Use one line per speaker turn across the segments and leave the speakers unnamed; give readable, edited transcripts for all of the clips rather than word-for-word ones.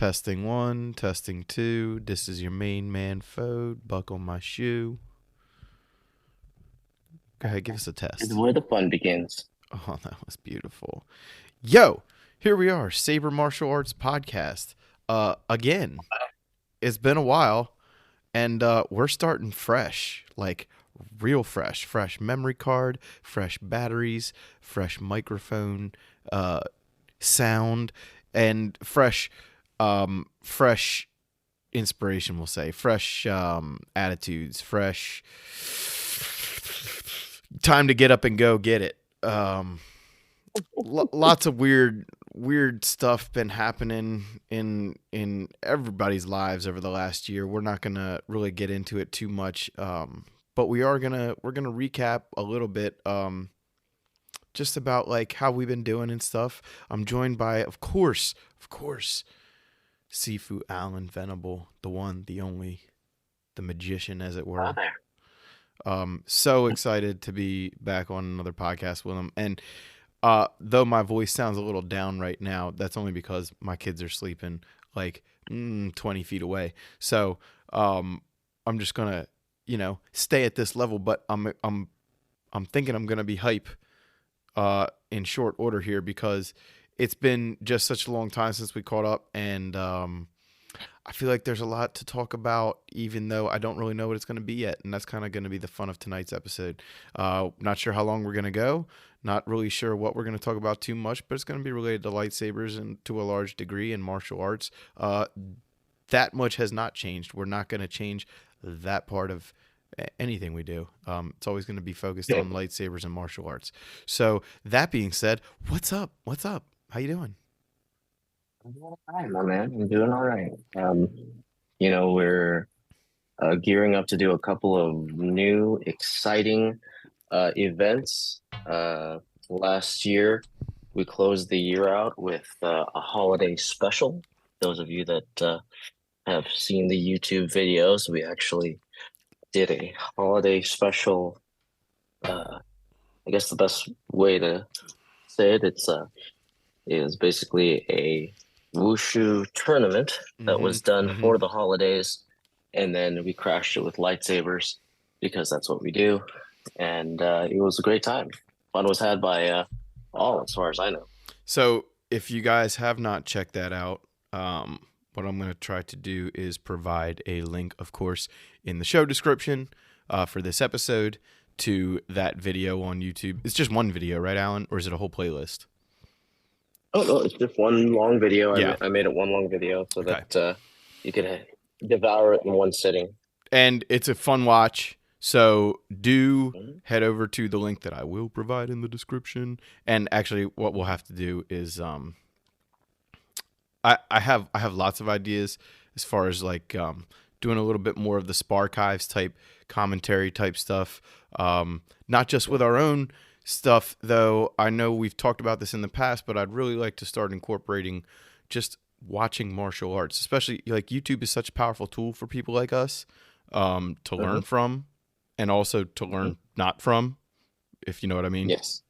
Testing 1, testing 2. This is your main man, Fode. Buckle my shoe. Go ahead, give us a test.
This is where the fun begins.
Oh, that was beautiful. Yo, here we are, Saber Martial Arts Podcast. Again, it's been a while, and we're starting fresh, like real fresh. Fresh memory card, fresh batteries, fresh microphone sound, and fresh inspiration, we'll say. Fresh attitudes, fresh time to get up and go get it. Lots of weird stuff been happening in everybody's lives over the last year. We're not gonna really get into it too much, but we're gonna recap a little bit, just about like how we've been doing and stuff. I'm joined by, of course, Sifu Allen Venable, the one, the only, the magician, as it were. So excited to be back on another podcast with him. And though my voice sounds a little down right now, that's only because my kids are sleeping like 20 feet away. So I'm just gonna, stay at this level. But I'm thinking I'm gonna be hype in short order here, because it's been just such a long time since we caught up, and I feel like there's a lot to talk about, even though I don't really know what it's going to be yet. And that's kind of going to be the fun of tonight's episode. Not sure how long we're going to go. Not really sure what we're going to talk about too much, but it's going to be related to lightsabers and to a large degree in martial arts. That much has not changed. We're not going to change that part of anything we do. It's always going to be focused on lightsabers and martial arts. So that being said, what's up? How you doing?
I'm doing all right, my man. I'm doing all right. We're gearing up to do a couple of new, exciting events. Last year, we closed the year out with a holiday special. Those of you that have seen the YouTube videos, we actually did a holiday special. I guess the best way to say it, is basically a wushu tournament that was done for the holidays, and then we crashed it with lightsabers because that's what we do, and it was a great time. Fun was had by all, as far as I know.
So if you guys have not checked that out, what I'm going to try to do is provide a link, of course, in the show description for this episode to that video on YouTube. It's just one video, right, Alan? Or is it a whole playlist?
Oh, no, it's just one long video.
Yeah.
I made it one long video so that you could devour it in one sitting.
And it's a fun watch. So do head over to the link that I will provide in the description. And actually, what we'll have to do is I have lots of ideas as far as like doing a little bit more of the Sparchives type commentary type stuff. Not just with our own stuff, though. I know we've talked about this in the past, but I'd really like to start incorporating just watching martial arts, especially like YouTube is such a powerful tool for people like us to learn from, and also to learn not from, if you know what I mean.
Yes.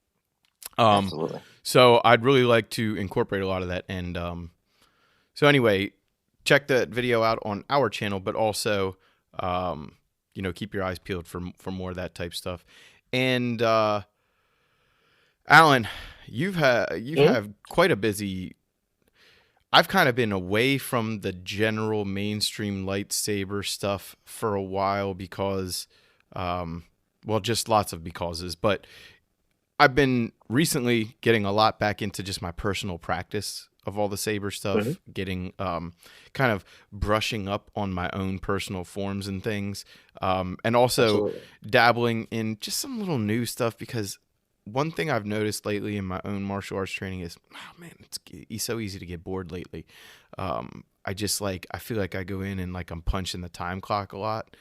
Absolutely.
So I'd really like to incorporate a lot of that. And so anyway, check that video out on our channel, but also keep your eyes peeled for more of that type stuff. And Alan, you've had quite a busy. I've kind of been away from the general mainstream lightsaber stuff for a while because, just lots of becauses. But I've been recently getting a lot back into just my personal practice of all the saber stuff, getting kind of brushing up on my own personal forms and things, and also dabbling in just some little new stuff, because one thing I've noticed lately in my own martial arts training is, it's so easy to get bored lately. I feel like I go in and like I'm punching the time clock a lot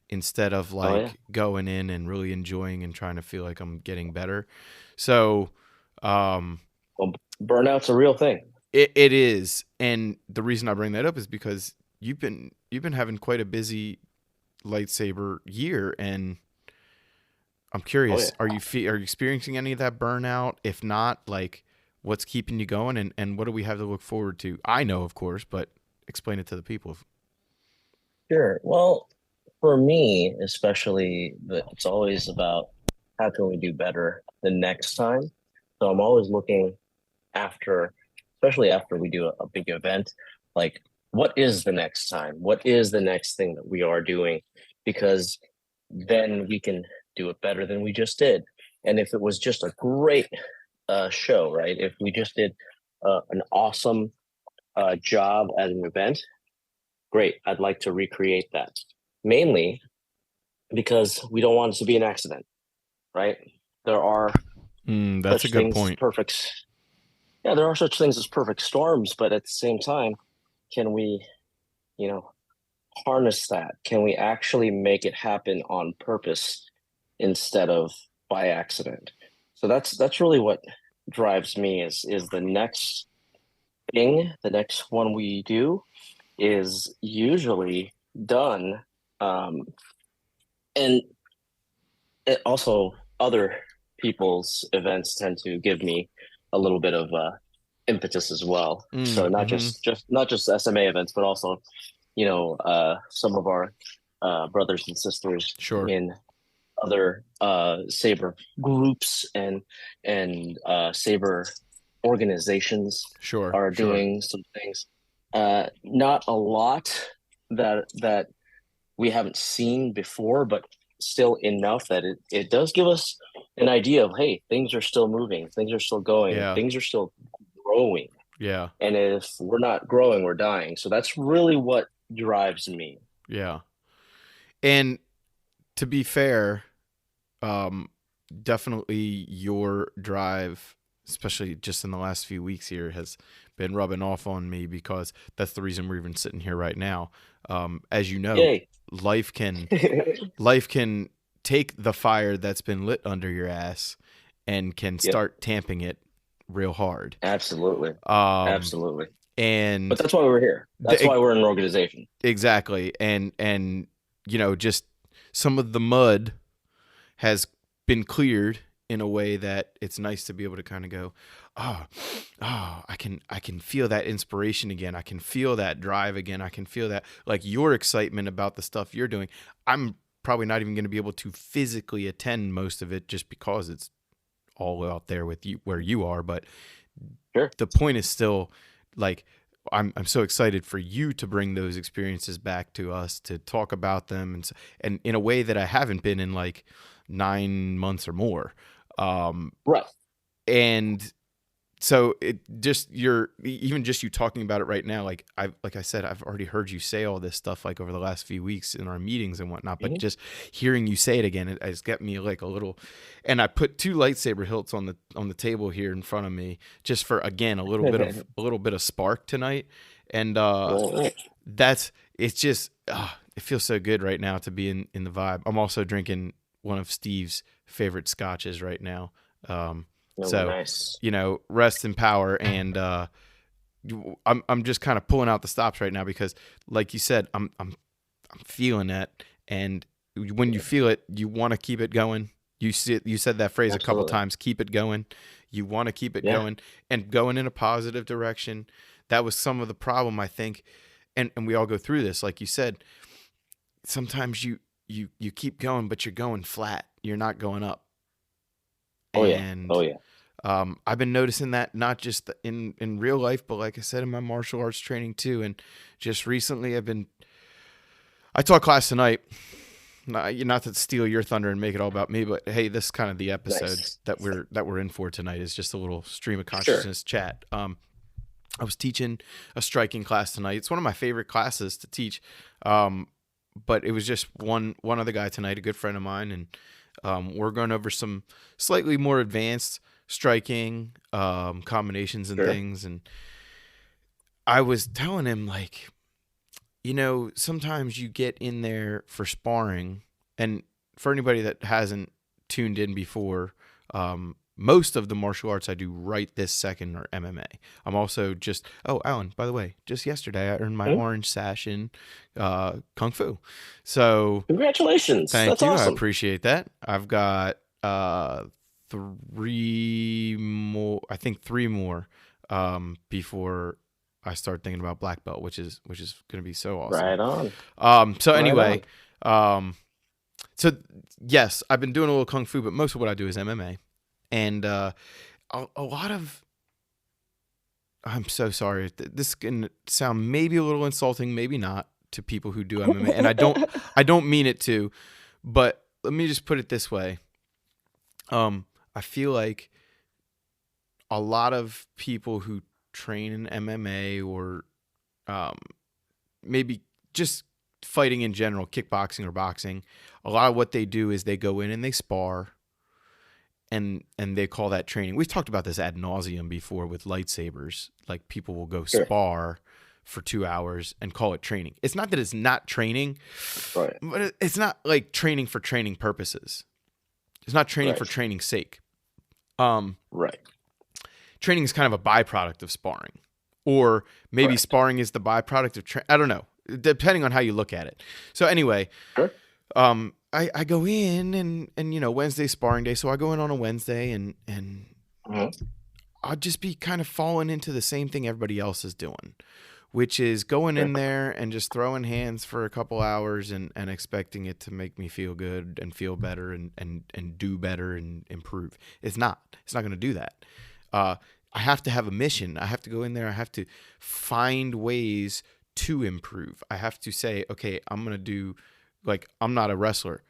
instead of going in and really enjoying and trying to feel like I'm getting better. So,
burnout's a real thing.
It is. And the reason I bring that up is because you've been having quite a busy lightsaber year, and I'm curious, are you experiencing any of that burnout? If not, like, what's keeping you going, and what do we have to look forward to? I know, of course, but explain it to the people.
Sure. Well, for me, especially, it's always about how can we do better the next time. So I'm always looking after, especially after we do a big event, like what is the next time? What is the next thing that we are doing? Because then we can do it better than we just did. And if it was just a great show, right? If we just did an awesome job at an event, great. I'd like to recreate that. Mainly because we don't want it to be an accident, right? There are
That's a
such
good
things as
point.
perfect. Yeah, there are such things as perfect storms, but at the same time, can we, you know, harness that? Can we actually make it happen on purpose instead of by accident? So that's really what drives me is the next thing, the next one we do is usually done. And it also other people's events tend to give me a little bit of impetus as well. So not
Mm-hmm.
just SMA events, but also some of our brothers and sisters
Sure.
in other Saber groups and Saber organizations
Sure.
are
Sure.
doing some things. Not a lot that we haven't seen before, but still enough that it does give us an idea of, hey, things are still moving, things are still going,
Yeah.
things are still growing.
Yeah.
And if we're not growing, we're dying. So that's really what drives me.
Yeah. And to be fair, um, definitely your drive, especially just in the last few weeks here, has been rubbing off on me because that's the reason we're even sitting here right now. As you know,
Yay.
life can take the fire that's been lit under your ass and can
Yep.
start tamping it real hard.
Absolutely. Absolutely.
And
But that's why we're here. That's why we're in an organization.
Exactly. And just some of the mud has been cleared in a way that it's nice to be able to kind of go, I can feel that inspiration again. I can feel that drive again. I can feel that, like, your excitement about the stuff you're doing. I'm probably not even going to be able to physically attend most of it just because it's all out there with you where you are. But
sure.
The point is still, like, I'm so excited for you to bring those experiences back to us, to talk about them, and in a way that I haven't been in like 9 months or more.
Right.
And so it just even just you talking about it right now, like I said, I've already heard you say all this stuff like over the last few weeks in our meetings and whatnot, but just hearing you say it again, it has got me like a little. And I put 2 lightsaber hilts on the table here in front of me just for, again, a little bit of spark tonight. And it's just it feels so good right now to be in the vibe. I'm also drinking one of Steve's favorite scotches right now. So
nice.
Rest in power. And I'm just kind of pulling out the stops right now because, like you said, I'm feeling that. And when you feel it, you want to keep it going. You said that phrase
Absolutely.
a couple times, keep it going. You want to keep it going and going in a positive direction. That was some of the problem, I think. And we all go through this. Like you said, sometimes you keep going, but you're going flat. You're not going up. And I've been noticing that not just in real life, but like I said, in my martial arts training too. And just recently I taught class tonight, not to steal your thunder and make it all about me, but hey, this is kind of the episode that we're in for tonight, is just a little stream of consciousness chat. I was teaching a striking class tonight. It's one of my favorite classes to teach. But it was just one other guy tonight, a good friend of mine. And we're going over some slightly more advanced striking combinations and things. And I was telling him, like, sometimes you get in there for sparring. And for anybody that hasn't tuned in before, most of the martial arts I do right this second are MMA. I'm also Alan, by the way, just yesterday I earned my orange sash in Kung Fu. So
congratulations.
Thank you.
Awesome.
I appreciate that. I've got 3 more, before I start thinking about black belt, which is going to be so awesome.
Right on.
So
Right
anyway, so yes, I've been doing a little kung fu, but most of what I do is MMA, and a lot of. I'm so sorry. This can sound maybe a little insulting, maybe not, to people who do MMA, and I don't mean it to, but let me just put it this way. I feel like a lot of people who train in MMA or maybe just fighting in general, kickboxing or boxing, a lot of what they do is they go in and they spar, and they call that training. We've talked about this ad nauseum before with lightsabers. Like, people will go spar for 2 hours and call it training. It's not that it's not training,
Right.
but it's not like training for training purposes. It's not training
Right.
for training's sake.
Right.
Training is kind of a byproduct of sparring, or maybe
Correct.
sparring is the byproduct of I don't know, depending on how you look at it. So anyway,
Sure.
I go in and you know, Wednesday sparring day, so I go in on a Wednesday and
Mhm.
I'll just be kind of falling into the same thing everybody else is doing, which is going in there and just throwing hands for a couple hours and expecting it to make me feel good and feel better and do better and improve. It's not going to do that. I have to have a mission. I have to go in there. I have to find ways to improve. I have to say, okay, I'm going to do, like, I'm not a wrestler.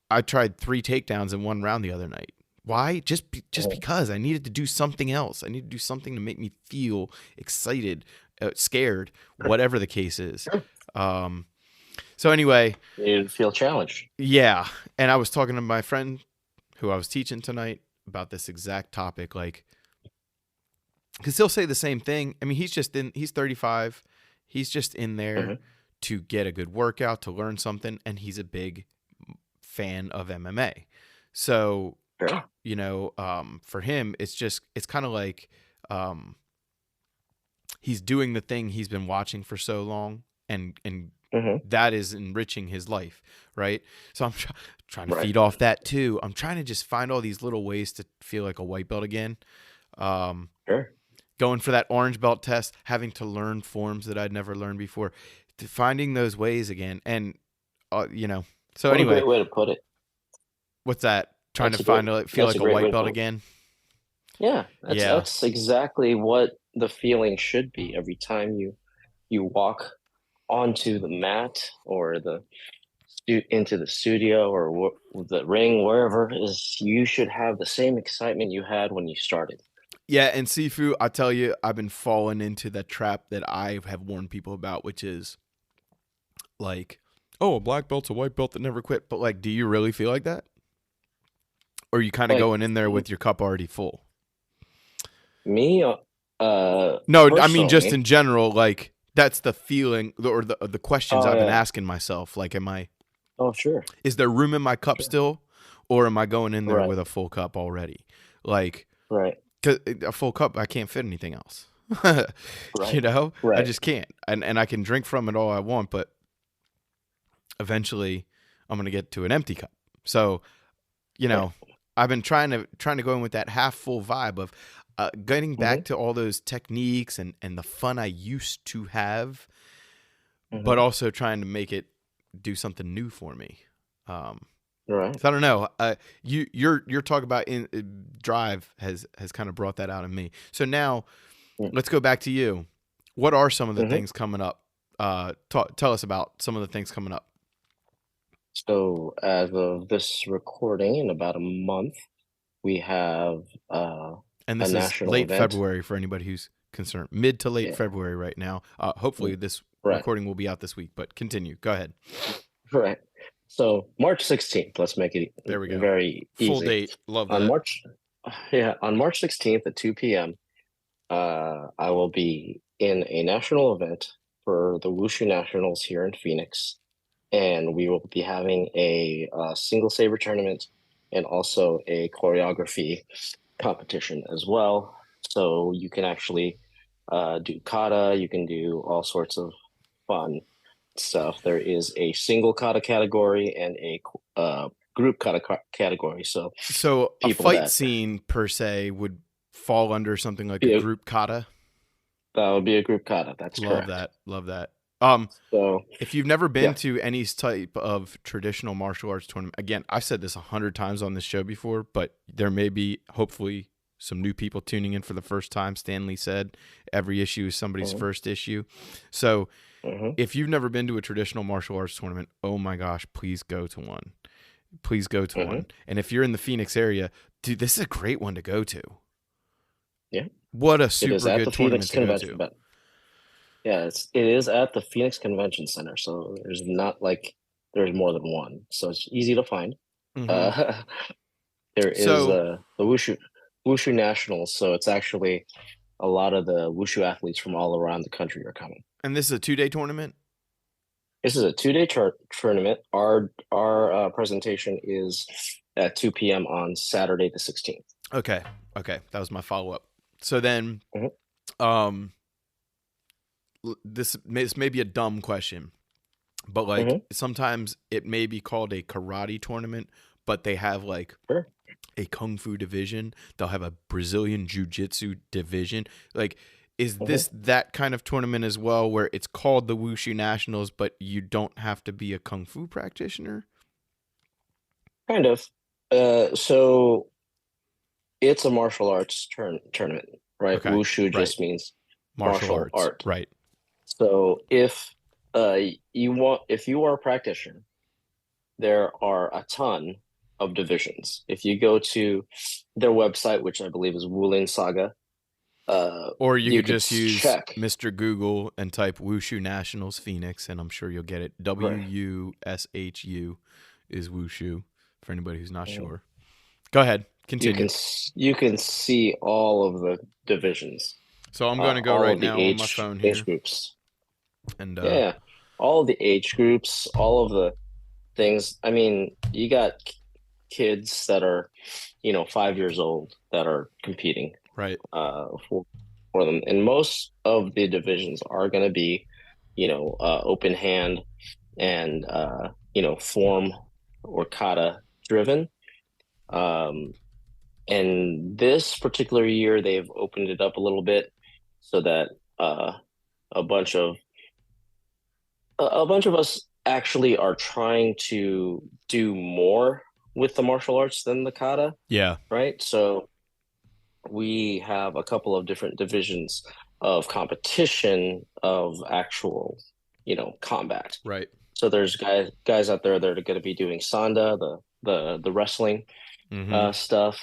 I tried 3 takedowns in 1 round the other night. Why? Just because I needed to do something else. I needed to do something to make me feel excited, scared, whatever the case is. So anyway,
You feel challenged.
yeah. And I was talking to my friend who I was teaching tonight about this exact topic, like, because he'll say the same thing. I mean, he's 35. He's just in there to get a good workout, to learn something, and he's a big fan of MMA. So, you know, for him, it's kind of like he's doing the thing he's been watching for so long, and that is enriching his life, right? So I'm trying to feed off that too. I'm trying to just find all these little ways to feel like a white belt again. Going for that orange belt test, having to learn forms that I'd never learned before, finding those ways again. And, you know, so
what
anyway.
A great way to put it.
What's that? Trying to feel like a white belt again?
Yeah. That's exactly what the feeling should be every time you walk onto the mat or into the studio or the ring, wherever it is. You should have the same excitement you had when you started.
Yeah, and Sifu, I tell you, I've been falling into the trap that I have warned people about, which is like, oh, a black belt's a white belt that never quit. But, like, do you really feel like that? Or are you kind of going in there with your cup already full?
Me?
No, I mean just in general, like, that's the feeling or the questions I've been asking myself. Like, am I...
Oh, sure.
Is there room in my cup still? Or am I going in there with a full cup already? Like... Because a full cup, I can't fit anything else. You know? I just can't. And I can drink from it all I want, but eventually I'm going to get to an empty cup. So, you know, I've been trying to go in with that half full vibe of getting back to all those techniques and the fun I used to have, but also trying to make it do something new for me. So I don't know. Your talk about drive has kind of brought that out in me. So now let's go back to you. What are some of the things coming up? Tell us about some of the things coming up.
So as of this recording, in about a month, we have
and this is late February for anybody who's concerned. Mid to late February right now. Hopefully this recording will be out this week, but continue. Go ahead.
Right. So March 16th, let's make it very easy.
Full date. Love that.
On March 16th at 2 p.m., I will be in a national event for the Wushu Nationals here in Phoenix. And we will be having a single saber tournament and also a choreography competition as well. So you can actually do kata, you can do all sorts of fun stuff. There is a single kata category and a group kata category. So
a fight scene per se would fall under something like a group kata?
That would be a group kata. That's
Love
correct.
that. Love that.
So
If you've never been
yeah.
to any type of traditional martial arts tournament, again, I've said this 100 times on this show before, but there may be hopefully some new people tuning in for the first time. Stanley said every issue is somebody's first issue. So if you've never been to a traditional martial arts tournament, oh my gosh, please go to one. Please go to one. And if you're in the Phoenix area, dude, this is a great one to go to.
Yeah.
What a
It is
super
at
good
the
tournament
Phoenix
to go
Convention.
to.
Yeah, it is at the Phoenix Convention Center, so there's not like there's more than one, so it's easy to find. There is the Wushu Nationals, so it's actually a lot of the Wushu athletes from all around the country are coming.
And this is a 2-day tournament?
This is a 2-day tournament. Our presentation is at 2 p.m. on Saturday the 16th.
Okay, that was my follow-up. So then, this may be a dumb question, but like sometimes it may be called a karate tournament, but they have like a kung fu division. They'll have a Brazilian jiu-jitsu division. Like, is this that kind of tournament as well, where it's called the Wushu Nationals, but you don't have to be a kung fu practitioner?
Kind of. So it's a martial arts tournament, right?
Okay,
Wushu just means martial art.
Right.
So if you are a practitioner, there are a ton of divisions. If you go to their website, which I believe is Wulin Saga,
or you could just use
check
Mr. Google and type Wushu Nationals Phoenix, and I'm sure you'll get it. WUSHU is Wushu for anybody who's not sure. Go ahead, continue.
You can see all of the divisions.
So I'm going to go right now on my phone here.
Age groups.
And
all of the age groups, all of the things. I mean, you got kids that are, 5 years old that are competing,
right?
For them, and most of the divisions are going to be, open hand and form or kata driven. And this particular year, they've opened it up a little bit so that a bunch of us actually are trying to do more with the martial arts than the kata.
Yeah.
Right. So we have a couple of different divisions of competition of actual, combat.
Right.
So there's guys out there that are going to be doing sanda, the wrestling stuff.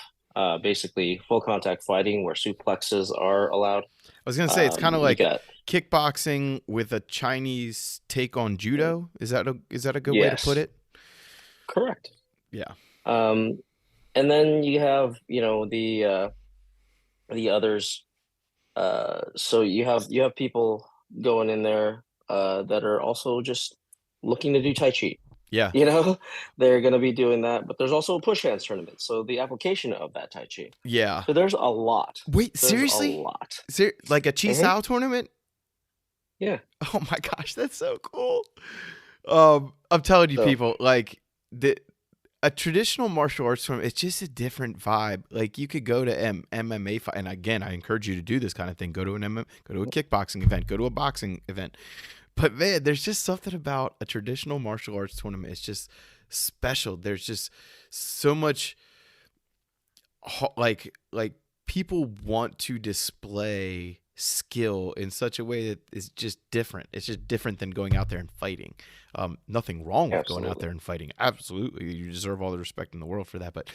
Basically full contact fighting where suplexes are allowed.
I was going to say, it's kind of like kickboxing with a Chinese take on judo. Is that a good way to put it?
Correct.
Yeah.
And then you have, the others. So you have people going in there that are also just looking to do Tai Chi.
Yeah.
They're going to be doing that, but there's also a push hands tournament. So the application of that Tai Chi.
Yeah.
So there's a lot.
Wait, seriously?
A lot.
Like a Chi Sao tournament?
Yeah.
Oh my gosh, that's so cool. I'm telling you, people, like a traditional martial arts tournament, it's just a different vibe. Like you could go to MMA fight, and again, I encourage you to do this kind of thing. Go to a kickboxing event, go to a boxing event. But man, there's just something about a traditional martial arts tournament. It's just special. There's just so much like people want to display skill in such a way that is just different. It's just different than going out there and fighting. Nothing wrong with going out there and fighting. Absolutely. You deserve all the respect in the world for that. But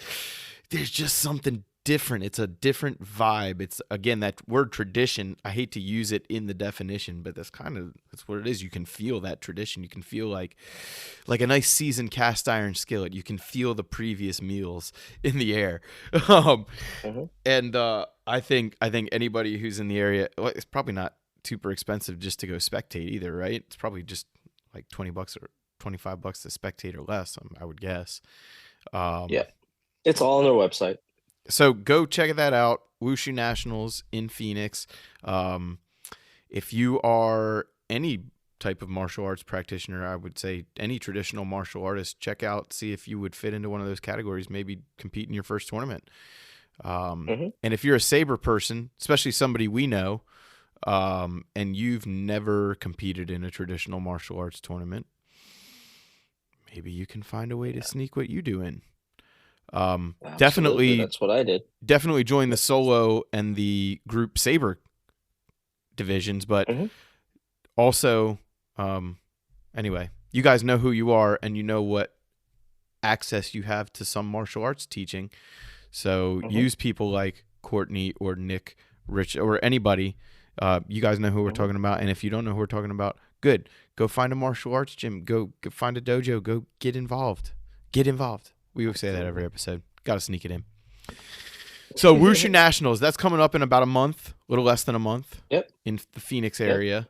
there's just something different. It's a different vibe. It's, again, that word tradition. I hate to use it in the definition, but that's what it is. You can feel that tradition. You can feel like a nice seasoned cast iron skillet. You can feel the previous meals in the air. And I think anybody who's in the area, it's probably not super expensive just to go spectate either, right? It's probably just like $20 or $25 to spectate or less, I would guess.
Yeah, it's all on their website.
So go check that out. Wushu Nationals in Phoenix. If you are any type of martial arts practitioner, I would say any traditional martial artist, check out, see if you would fit into one of those categories, maybe compete in your first tournament. And if you're a Saber person, especially somebody we know, and you've never competed in a traditional martial arts tournament, maybe you can find a way to sneak what you do in.
Absolutely, that's what I did.
Definitely join the solo and the group Saber divisions, but also, anyway, you guys know who you are and you know what access you have to some martial arts teaching. So use people like Courtney or Nick, Rich, or anybody. You guys know who we're talking about. And if you don't know who we're talking about, good. Go find a martial arts gym. Go find a dojo. Go get involved. Get involved. We would say that every episode. Got to sneak it in. So Wushu Nationals, that's coming up in about a month, a little less than a month.
Yep.
In the Phoenix area.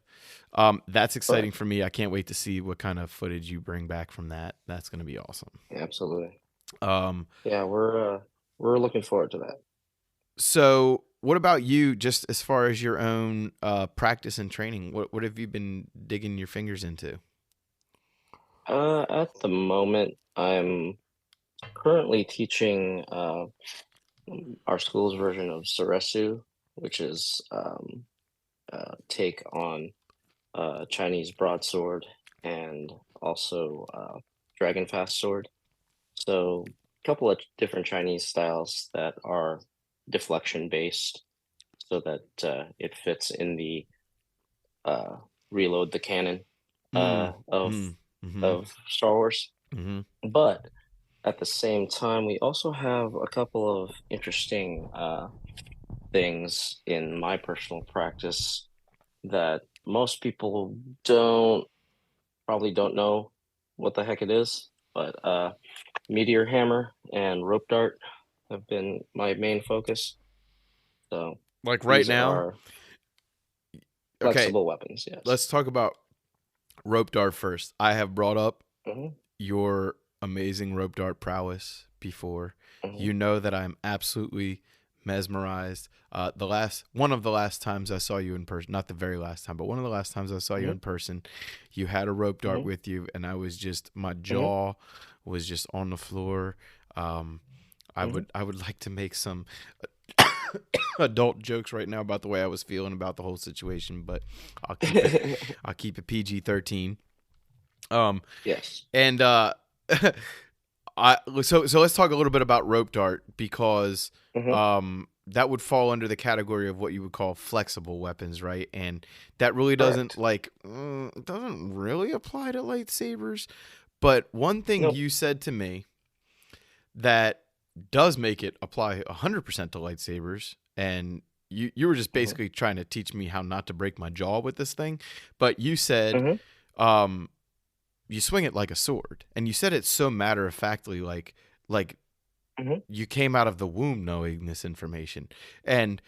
That's exciting for me. I can't wait to see what kind of footage you bring back from that. That's going to be awesome.
Absolutely. Yeah, we're looking forward to that.
So what about you, just as far as your own practice and training? What have you been digging your fingers into?
At the moment, I'm currently teaching our school's version of Suresu, which is take on Chinese broadsword and also dragon fast sword. So a couple of different Chinese styles that are deflection based, so that it fits in the reload the cannon of Star Wars. But at the same time, we also have a couple of interesting things in my personal practice that most people probably don't know what the heck it is. But meteor hammer and rope dart have been my main focus. So,
like right now,
flexible weapons. Yes.
Let's talk about rope dart first. I have brought up your amazing rope dart prowess before. You know that I'm absolutely mesmerized. One of the last times I saw you in person, not the very last time, but one of the last times I saw you in person, you had a rope dart with you, and I was just, my jaw was just on the floor. I would like to make some adult jokes right now about the way I was feeling about the whole situation, but I'll keep it PG-13.
Yes.
And so let's talk a little bit about rope dart, because that would fall under the category of what you would call flexible weapons, right? And that really doesn't it doesn't really apply to lightsabers. But one thing you said to me that does make it apply 100% to lightsabers, and you were just basically trying to teach me how not to break my jaw with this thing, but you said you swing it like a sword, and you said it so matter-of-factly, like you came out of the womb knowing this information. And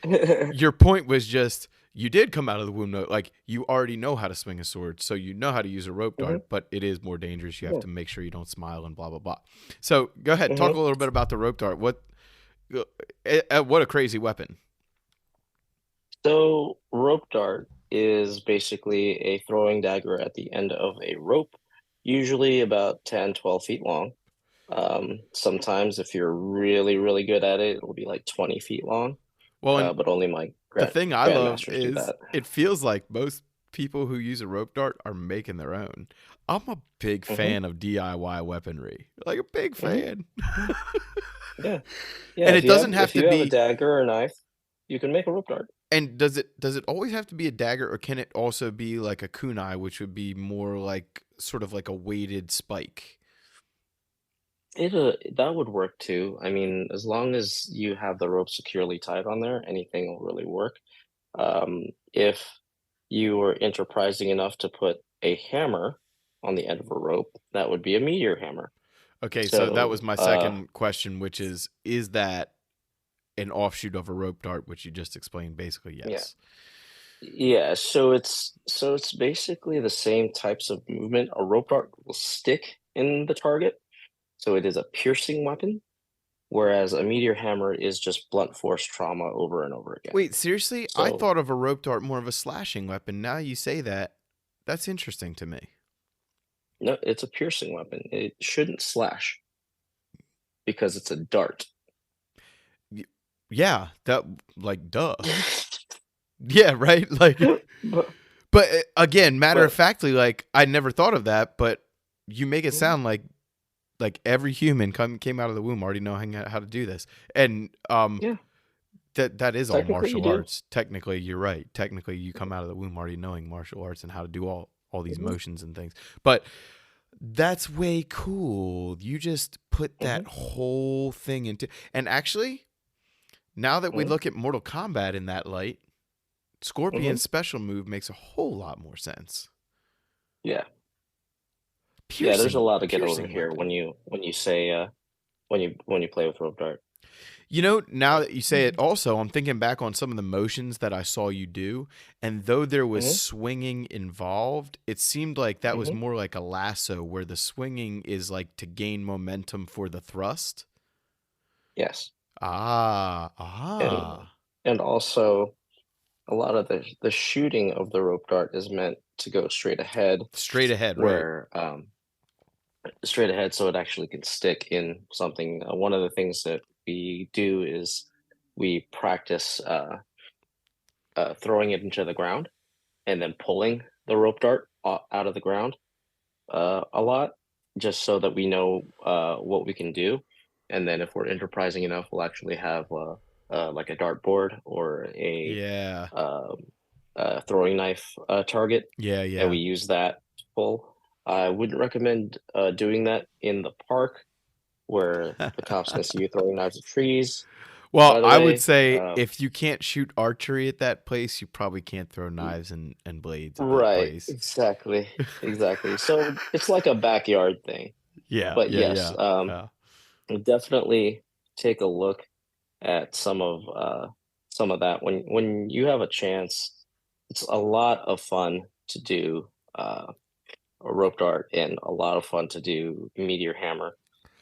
your point was just, you did come out of the womb like you already know how to swing a sword, so you know how to use a rope dart, but it is more dangerous. You have to make sure you don't smile and blah blah blah. So go ahead, talk a little bit about the rope dart. What a crazy weapon.
So rope dart is basically a throwing dagger at the end of a rope, usually about 10, 12 feet long. Sometimes if you're really, really good at it, it'll be like 20 feet long. Well, but only
the thing I love is it feels like most people who use a rope dart are making their own. I'm a big fan of DIY weaponry, like a big fan.
Yeah.
And it doesn't have to be
a dagger or a knife. You can make a rope dart.
And does it always have to be a dagger, or can it also be like a kunai, which would be more like sort of like a weighted spike?
That would work too. I mean, as long as you have the rope securely tied on there, anything will really work. If you were enterprising enough to put a hammer on the end of a rope, that would be a meteor hammer.
Okay, so that was my second question, which is that an offshoot of a rope dart, which you just explained? Basically, yes.
Yeah, so it's basically the same types of movement. A rope dart will stick in the target, so it is a piercing weapon, whereas a meteor hammer is just blunt force trauma over and over again.
Wait, seriously? I thought of a rope dart more of a slashing weapon. Now you say that, that's interesting to me.
No, it's a piercing weapon. It shouldn't slash because it's a dart.
Yeah, that, like, duh. Yeah, right. Like,
but,
but again, matter of
but
factly, like I never thought of that, but you make it sound like every human came out of the womb already knowing how to do this, and
yeah,
that is all
technically you
martial
do.
arts. Technically, you're right. Technically, you come out of the womb already knowing martial arts and how to do all these
Hmm.
motions and things. But that's way cool. You just put that
Hmm.
whole thing into, and actually, now that we
Hmm.
look at Mortal Kombat in that light,
Hmm.
Scorpion's special move makes a whole lot more sense.
Yeah, yeah. There's a
Piercing,
lot to get over
piercing
here
weapon.
when you say when you play with rope dart.
You know, now that you say it, also, I'm thinking back on some of the motions that I saw you do, and though there was
Hmm.
swinging involved, it seemed like that was
Hmm.
more like a lasso, where the swinging is like to gain momentum for the thrust.
Yes,
Ah,
and
ah,
also a lot of the shooting of the rope dart is meant to go straight ahead,
straight ahead, right?
where straight ahead, so it actually can stick in something. One of the things that we do is we practice throwing it into the ground and then pulling the rope dart out of the ground a lot, just so that we know what we can do. And then if we're enterprising enough, we'll actually have like a dartboard or
Yeah,
um, a throwing knife target,
yeah,
and
yeah.
we use that to pull. I wouldn't recommend doing that in the park where the cops can see you throwing knives at trees.
Well,
By the
I would
way,
say if you can't shoot archery at that place, you probably can't throw knives and blades at that
right,
place.
exactly, exactly. So it's like a backyard thing.
Yeah,
But
yeah,
yes,
yeah, yeah.
definitely take a look at some of that when you have a chance. It's a lot of fun to do a rope dart and a lot of fun to do meteor hammer,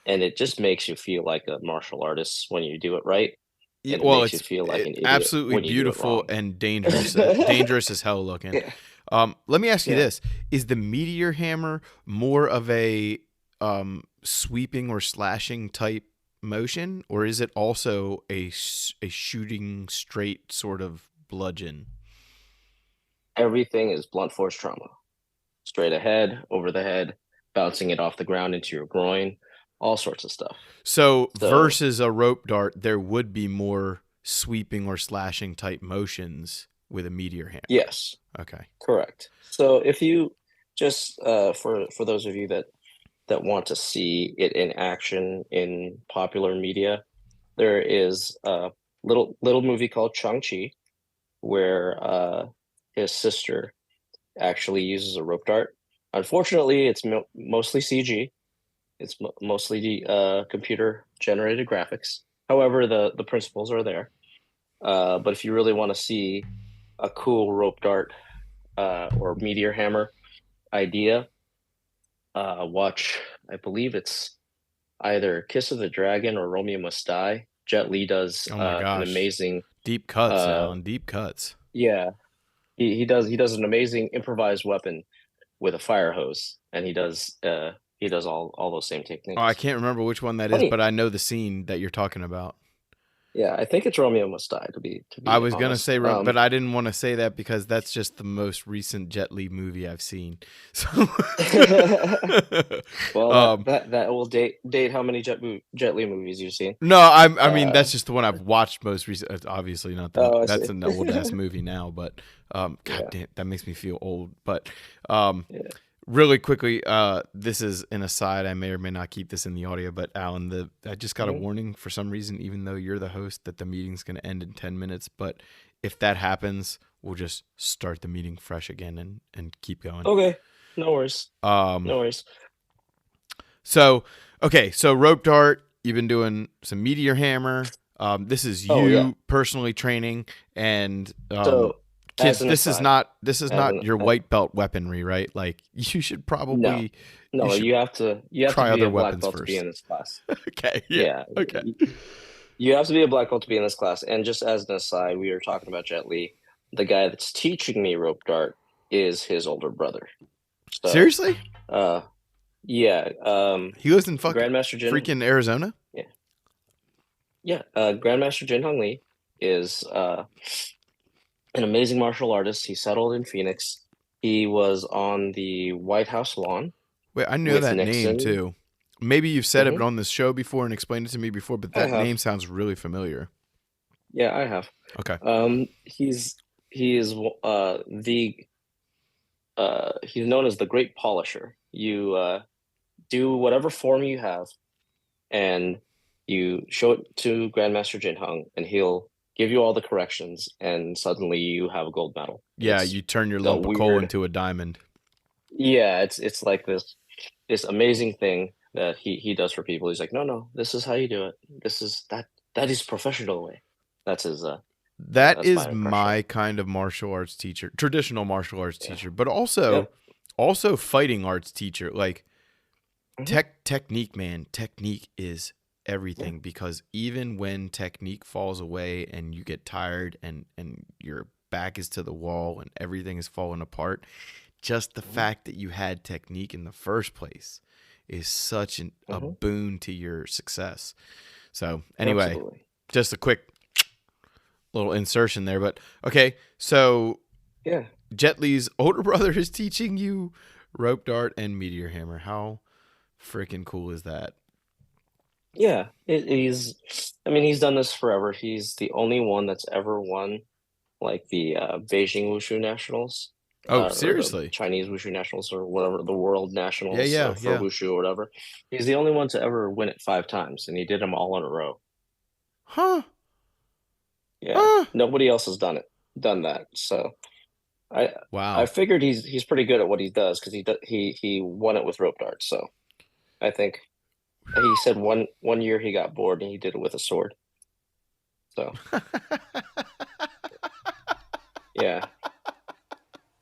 and it just makes you feel like a martial artist when you do it right,
Yeah,
and it
well,
makes you
it's
feel like an idiot
absolutely
when you do it
beautiful
wrong.
and dangerous, dangerous as hell looking.
Yeah,
Let me ask you
yeah.
this: is the meteor hammer more of a sweeping or slashing type motion, or is it also a shooting straight sort of bludgeon?
Everything is blunt force trauma. Straight ahead, over the head, bouncing it off the ground into your groin, all sorts of stuff.
So
So
versus a rope dart, there would be more sweeping or slashing type motions with a meteor hammer.
yes,
Okay.
correct. So if you just for those of you that want to see it in action in popular media, there is a little movie called Chang-Chi where his sister actually uses a rope dart. Unfortunately, it's mostly CG. It's mostly computer generated graphics. However, the principles are there. But if you really want to see a cool rope dart or meteor hammer idea, watch. I believe it's either Kiss of the Dragon or Romeo Must Die. Jet Li does
Oh my
an
gosh.
amazing.
Deep cuts,
Uh,
Alan. Deep cuts.
yeah, he does an amazing improvised weapon with a fire hose, and he does all those same
Oh, I
techniques.
can't remember which one that is,
Funny,
but I know the scene that you're talking about.
yeah, I think it's Romeo Must Die to
I
be
was gonna
honest.
say, but I didn't want to say that because that's just the most recent Jet Li movie I've seen. So,
Well,
um,
that will date how many Jet Li movies you've seen.
no, I mean
Uh,
that's just the one I've watched most recent. It's obviously not the
oh, I
that's
see.
an old ass movie now, but god
Yeah,
damn, that makes me feel old. But um,
yeah.
really quickly, this is an aside. I may or may not keep this in the audio, but Alan, I just got a
Hmm.
warning for some reason, even though you're the host, that the meeting's going to end in 10 minutes. But if that happens, we'll just start the meeting fresh again and keep going.
Okay, no worries,
Um,
no worries.
so, okay, so rope dart, you've been doing some meteor hammer. This is
Oh yeah.
you personally training, and
So as
kids,
an
this is
aside,
not
as an
your white belt weaponry, right? Like you should
no,
probably you
no,
should
you have to
try
be
other
a black
weapons
belt to be
first.
in this class.
Okay, yeah,
Yeah,
okay.
you have to be a black belt to be in this class. And just as an aside, we were talking about Jet Li. The guy that's teaching me rope dart is his older brother. So,
Seriously,
uh, yeah,
he lives in
Grandmaster Jin,
freaking Arizona.
yeah, Grandmaster Jin Hong Lee is an amazing martial artist. He settled in Phoenix. He was on the White House lawn
Wait, I knew
with
that name
Nixon.
too. Maybe you've said it
Hmm.
on this show before and explained it to me before, but
I
that
have.
name sounds really familiar.
Yeah, I have.
Okay.
He is the he's known as the Great Polisher. You do whatever form you have, and you show it to Grandmaster Jin Hung, and he'll give you all the corrections, and suddenly you have a gold medal.
Yeah, you turn your
It's a
lump of coal
weird,
into a diamond.
yeah. It's like this amazing thing that he does for people. He's like, no, no, this is how you do it. That is professional way. That's his
That
that's my
is
impression.
my kind of martial arts teacher, traditional martial arts
Yeah.
teacher, but
Yep.
also fighting arts teacher. Like
Hmm.
technique, man, technique is
Yeah.
everything because even when technique falls away and you get tired and your back is to the wall and everything is falling apart, just the
Hmm.
fact that you had technique in the first place is such a
Hmm.
boon to your success. So anyway,
Absolutely.
just a quick little insertion there, but okay. So
Yeah.
Jet Li's older brother is teaching you rope dart and meteor hammer. How freaking cool is that?
Yeah. I mean, he's done this forever. He's the only one that's ever won like the Beijing Wushu Nationals,
Oh,
or the
seriously?
Chinese Wushu Nationals, or whatever, the World
Yeah,
Nationals
yeah,
for
yeah.
Wushu or whatever. He's the only one to ever win it 5 times, and he did them all in a row.
Huh?
Yeah,
Huh?
nobody else has done that. So I I
Wow.
figured he's pretty good at what he does because he won it with rope darts. So I think he said one year he got bored and he did it with a sword. So yeah,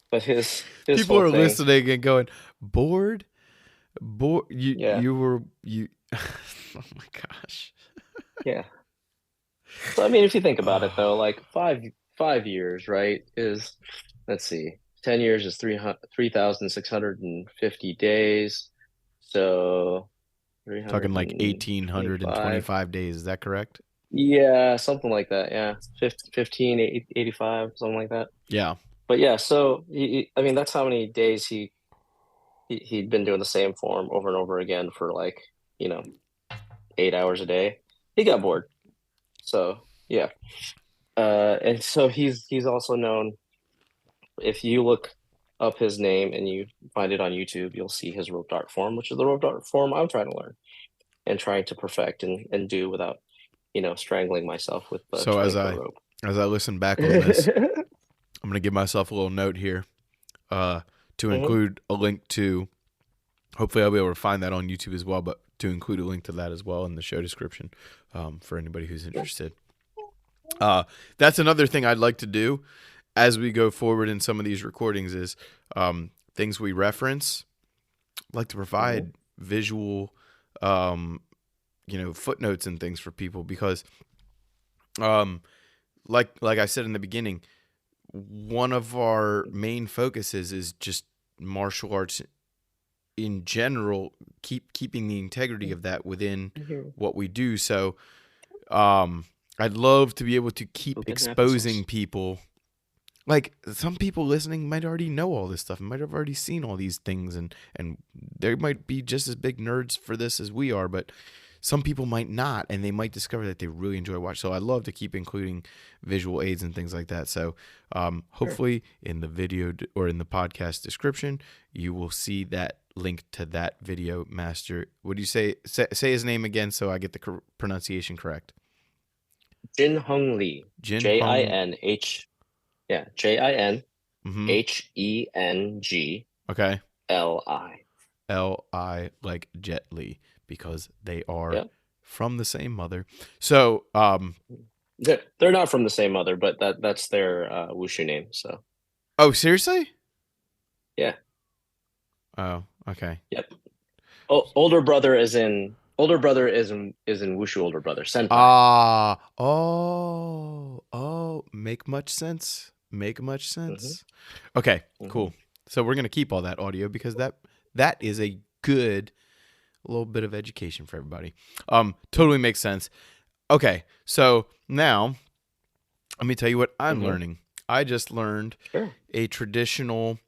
but his
People
whole
are
thing,
listening and going, bored? Bored?
yeah,
You. Oh my gosh.
yeah. So I mean, if you think about it though,
Oh,
like 5 years, right, is, let's see, 10 years is 3,650 days. So
talking like
325.
1,825 days. Is that correct?
Yeah, something like that. Yeah. 1585, something like that.
Yeah.
But yeah, so I mean, that's how many days he'd been doing the same form over and over again for like, you know, 8 hours a day. He got bored. So yeah. And so he's also known, if you look up his name and you find it on YouTube, you'll see his rope dart form, which is the rope dart form I'm trying to learn and trying to perfect and do without, strangling myself with the
So
20 foot rope.
as I listen back on this, I'm gonna give myself a little note here, to
Hmm.
include a link to. Hopefully, I'll be able to find that on YouTube as well, but to include a link to that as well in the show description, for anybody who's interested. That's another thing I'd like to do as we go forward in some of these recordings is, things we reference. I'd like to
Hmm.
provide visual, um, footnotes and things for people because, um, like I said in the beginning, one of our main focuses is just martial arts in general, keeping the integrity of that within what we do. So, I'd love to be able to keep
Open
exposing
applesauce.
people. Like some people listening might already know all this stuff and might have already seen all these things, and they might be just as big nerds for this as we are, but some people might not, and they might discover that they really enjoy watching. So I love to keep including visual aids and things like that. So,
Sure.
hopefully in the video or in the podcast description, you will see that link to that video master. What do you say? Say his name again so I get the pronunciation correct.
Jin Hung Lee.
Jin
J I
Hung.
N H. Yeah. Jinheng
Mm-hmm. Okay.
Li.
Li like Jet Li because they are
Yep.
from the same mother. So,
They're not from the same mother, but that's their wushu name. So
oh, seriously?
yeah.
Oh, okay.
Yep. Oh, older brother is in wushu, older brother senpai.
Ah, oh, make much sense. Make much
Hmm.
sense. Okay,
Hmm.
cool. So we're gonna keep all that audio because that is a good little bit of education for everybody. Totally makes sense. Okay, so now let me tell you what I'm
Hmm.
learning. I just learned
Sure.
a traditional.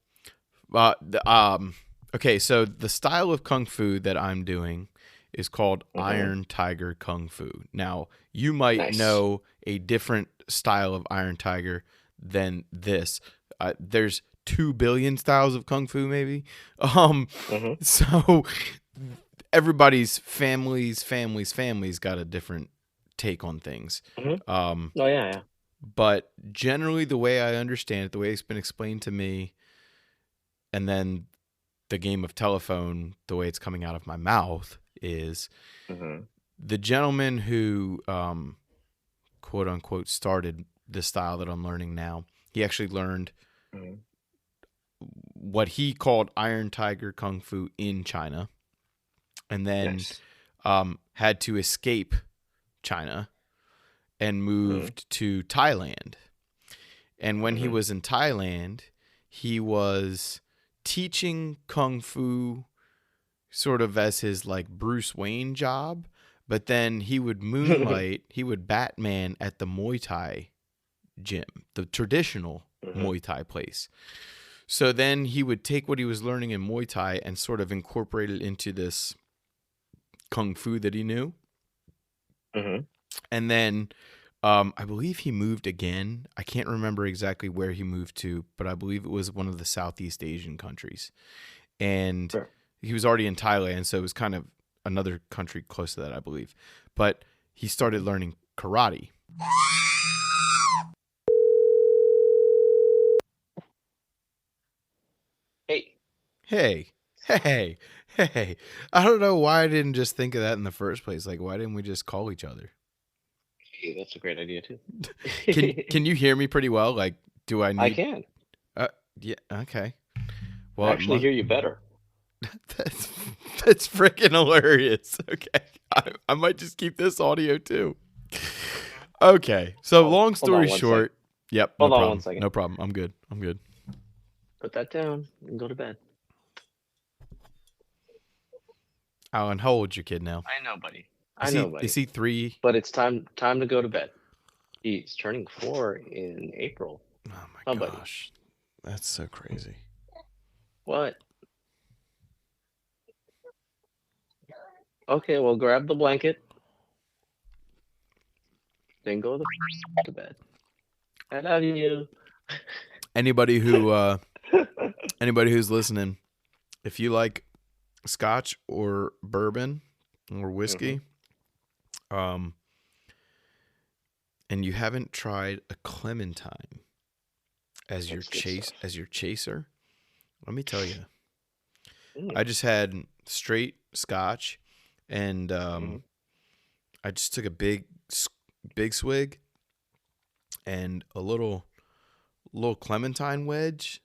Okay, so the style of kung fu that I'm doing is called Iron Tiger Kung Fu. Now, you might
Nice.
know a different style of Iron Tiger than this. There's 2 billion styles of kung fu, maybe. So everybody's families got a different take on things.
Oh yeah.
But generally, the way I understand it, the way it's been explained to me, and then the game of telephone, the way it's coming out of my mouth is the gentleman who, quote unquote, started the style that I'm learning now. He actually learned what he called Iron Tiger Kung Fu in China, and then had to escape China and moved to Thailand. And when he was in Thailand, he was teaching Kung Fu sort of as his like Bruce Wayne job, but then he would moonlight, he would Batman at the Muay Thai gym, the traditional Muay Thai place. So then he would take what he was learning in Muay Thai and sort of incorporate it into this Kung Fu that he knew. And then I believe he moved again. I can't remember exactly where he moved to, but I believe it was one of the Southeast Asian countries. And he was already in Thailand, so it was kind of another country close to that, I believe. But he started learning karate. Hey. I don't know why I didn't just think of that in the first place. Like, why didn't we just call each other?
Hey, that's a great idea too.
Can you hear me pretty well? Like, do I need?
I can.
Yeah. Okay. Well,
I actually hear you better.
That's freaking hilarious. Okay, I might just keep this audio too. Okay. So long story short. Yep.
Hold on 1 second.
No problem. I'm good.
Put that down and go to bed.
Alan, how old's your kid now?
I know, buddy.
Is he 3?
But it's time to go to bed. He's turning 4 in April.
Oh my gosh. Buddy. That's so crazy.
What? Okay, well, grab the blanket. Then go to bed. I love you.
Anybody who's listening, if you like Scotch or bourbon or whiskey, and you haven't tried a Clementine as your chaser, let me tell you, I just had straight Scotch, and I just took a big swig and a little Clementine wedge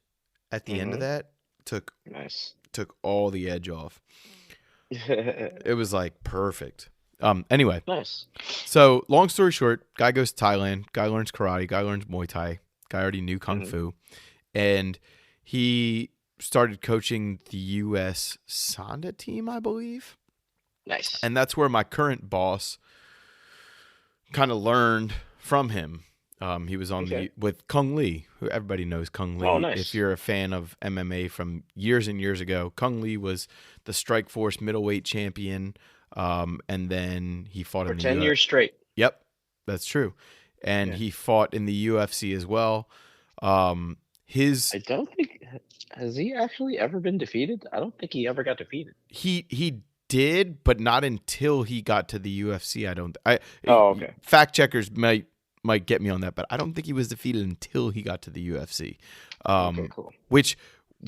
at the end of that. Took all the edge off. It was like perfect. Anyway.
Nice.
So long story short, guy goes to Thailand, guy learns karate, guy learns Muay Thai, guy already knew Kung Fu, and he started coaching the U.S. Sanda team, I believe.
Nice.
And that's where my current boss kind of learned from him. He was on with Kung Lee, who everybody knows Kung Lee.
Oh, nice.
If you're a fan of MMA from years and years ago, Kung Lee was the Strikeforce middleweight champion, and then he fought
for
in the
10 years straight.
Yep, that's true. And he fought in the UFC as well. I
don't think has he actually ever been defeated? I don't think he ever got defeated.
He did, but not until he got to the UFC.
Okay.
Fact checkers might get me on that, but I don't think he was defeated until he got to the UFC.
Okay, cool.
Which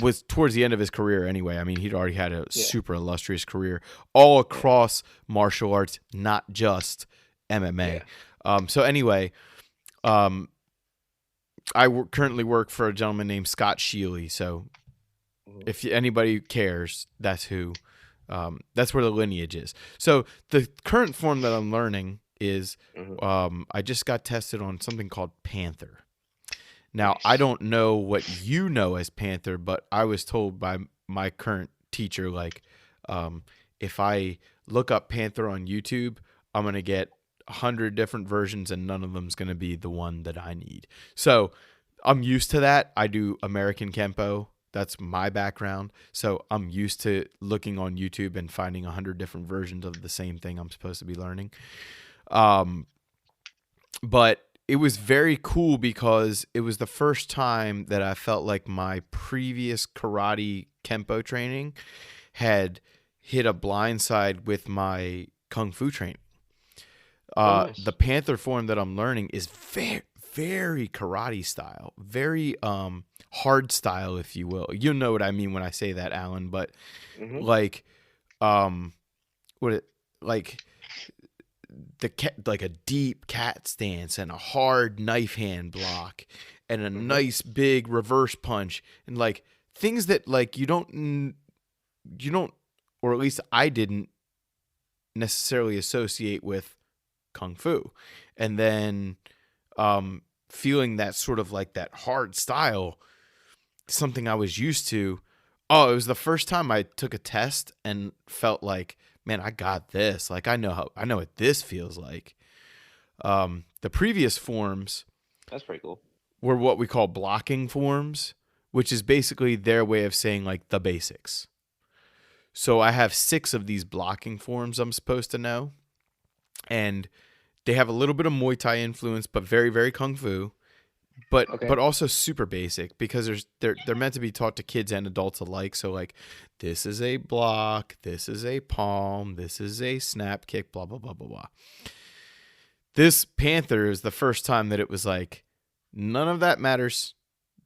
was towards the end of his career anyway. I mean, he'd already had a super illustrious career all across martial arts, not just MMA. So anyway, I currently work for a gentleman named Scott Sheely. So if anybody cares, that's who. That's where the lineage is. So the current form that I'm learning is I just got tested on something called Panther. Now, I don't know what you know as Panther, but I was told by my current teacher, like, if I look up Panther on YouTube, I'm going to get 100 different versions and none of them's going to be the one that I need. So I'm used to that. I do American Kempo. That's my background. So I'm used to looking on YouTube and finding 100 different versions of the same thing I'm supposed to be learning. Um, but it was very cool because it was the first time that I felt like my previous karate Kempo training had hit a blind side with my Kung Fu training.
Oh,
The
nice.
Panther form that I'm learning is very karate style, very hard style, if you will. You know what I mean when I say that, Alan. But
Mm-hmm.
like um, what it like the cat, like a deep cat stance and a hard knife hand block and a
Mm-hmm.
nice big reverse punch and like things that like you don't, or at least I didn't necessarily associate with kung fu. And then feeling that sort of like that hard style, something I was used to. Oh, it was the first time I took a test and felt like, man, I got this. Like I know what this feels like. The previous forms
That's pretty cool.
were what we call blocking forms, which is basically their way of saying like the basics. So I have 6 of these blocking forms I'm supposed to know, and they have a little bit of Muay Thai influence, but very kung fu. But
Okay.
also super basic because they're meant to be taught to kids and adults alike. So like, this is a block, this is a palm, this is a snap kick, blah blah blah blah blah. This Panther is the first time that it was like, none of that matters.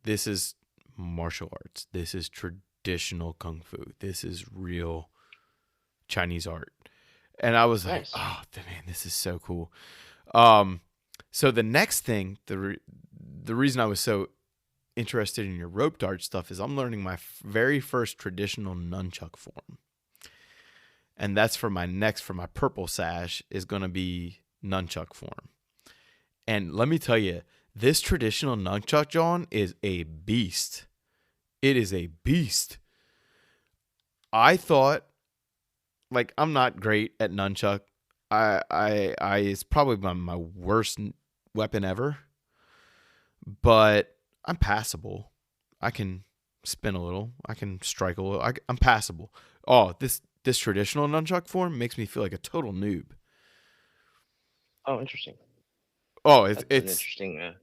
This is martial arts. This is traditional kung fu. This is real Chinese art. And I was like,
Nice.
oh man, this is so cool. Um, so the next thing, the reason I was so interested in your rope dart stuff is I'm learning my very first traditional nunchuck form, and that's for my purple sash is going to be nunchuck form. And let me tell you, this traditional nunchuck, John, is a beast. It is a beast. I thought, like, I'm not great at nunchuck. I it's probably my worst weapon ever, but I'm passable. I can spin a little. I can strike a little. I'm passable. Oh, this traditional nunchuck form makes me feel like a total noob.
Oh, interesting.
Oh,
That's an interesting.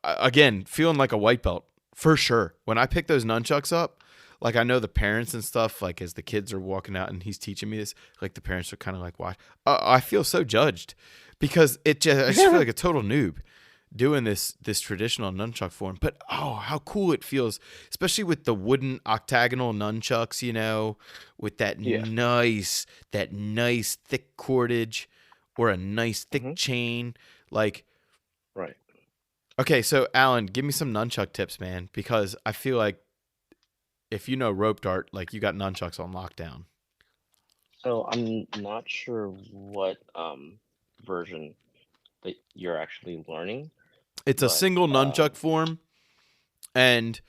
again, feeling like a white belt for sure. When I pick those nunchucks up, like I know the parents and stuff, like as the kids are walking out and he's teaching me this, like the parents are kind of like, why? I feel so judged because I just feel like a total noob doing this traditional nunchuck form. But oh, how cool it feels, especially with the wooden octagonal nunchucks, with
Yeah.
that nice thick cordage or a nice thick
Mm-hmm.
chain. Like,
Right.
okay, so Alan, give me some nunchuck tips, man, because I feel like if you know rope dart, like you got nunchucks on lockdown.
So I'm not sure what version that you're actually learning,
It's a
but
single nunchuck form, and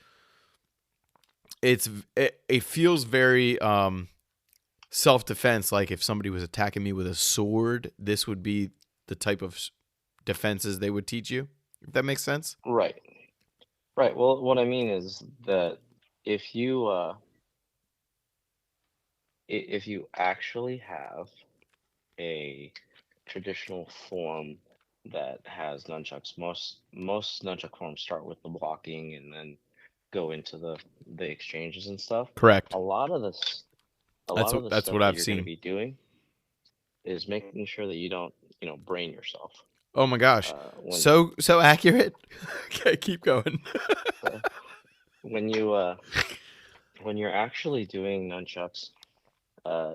it feels very self defense. Like if somebody was attacking me with a sword, this would be the type of defenses they would teach you. If that makes sense.
right. Right. Well, what I mean is that if you if you actually have a traditional form that has nunchucks, most nunchuck forms start with the blocking and then go into the exchanges and stuff.
Correct.
A lot of this, a lot of the
That's
stuff
what
that
I've
you're going to
seen.
be doing is making sure that you don't, brain yourself.
Oh my gosh,
When
so accurate. Okay, keep going.
so when you when you're actually doing nunchucks, uh,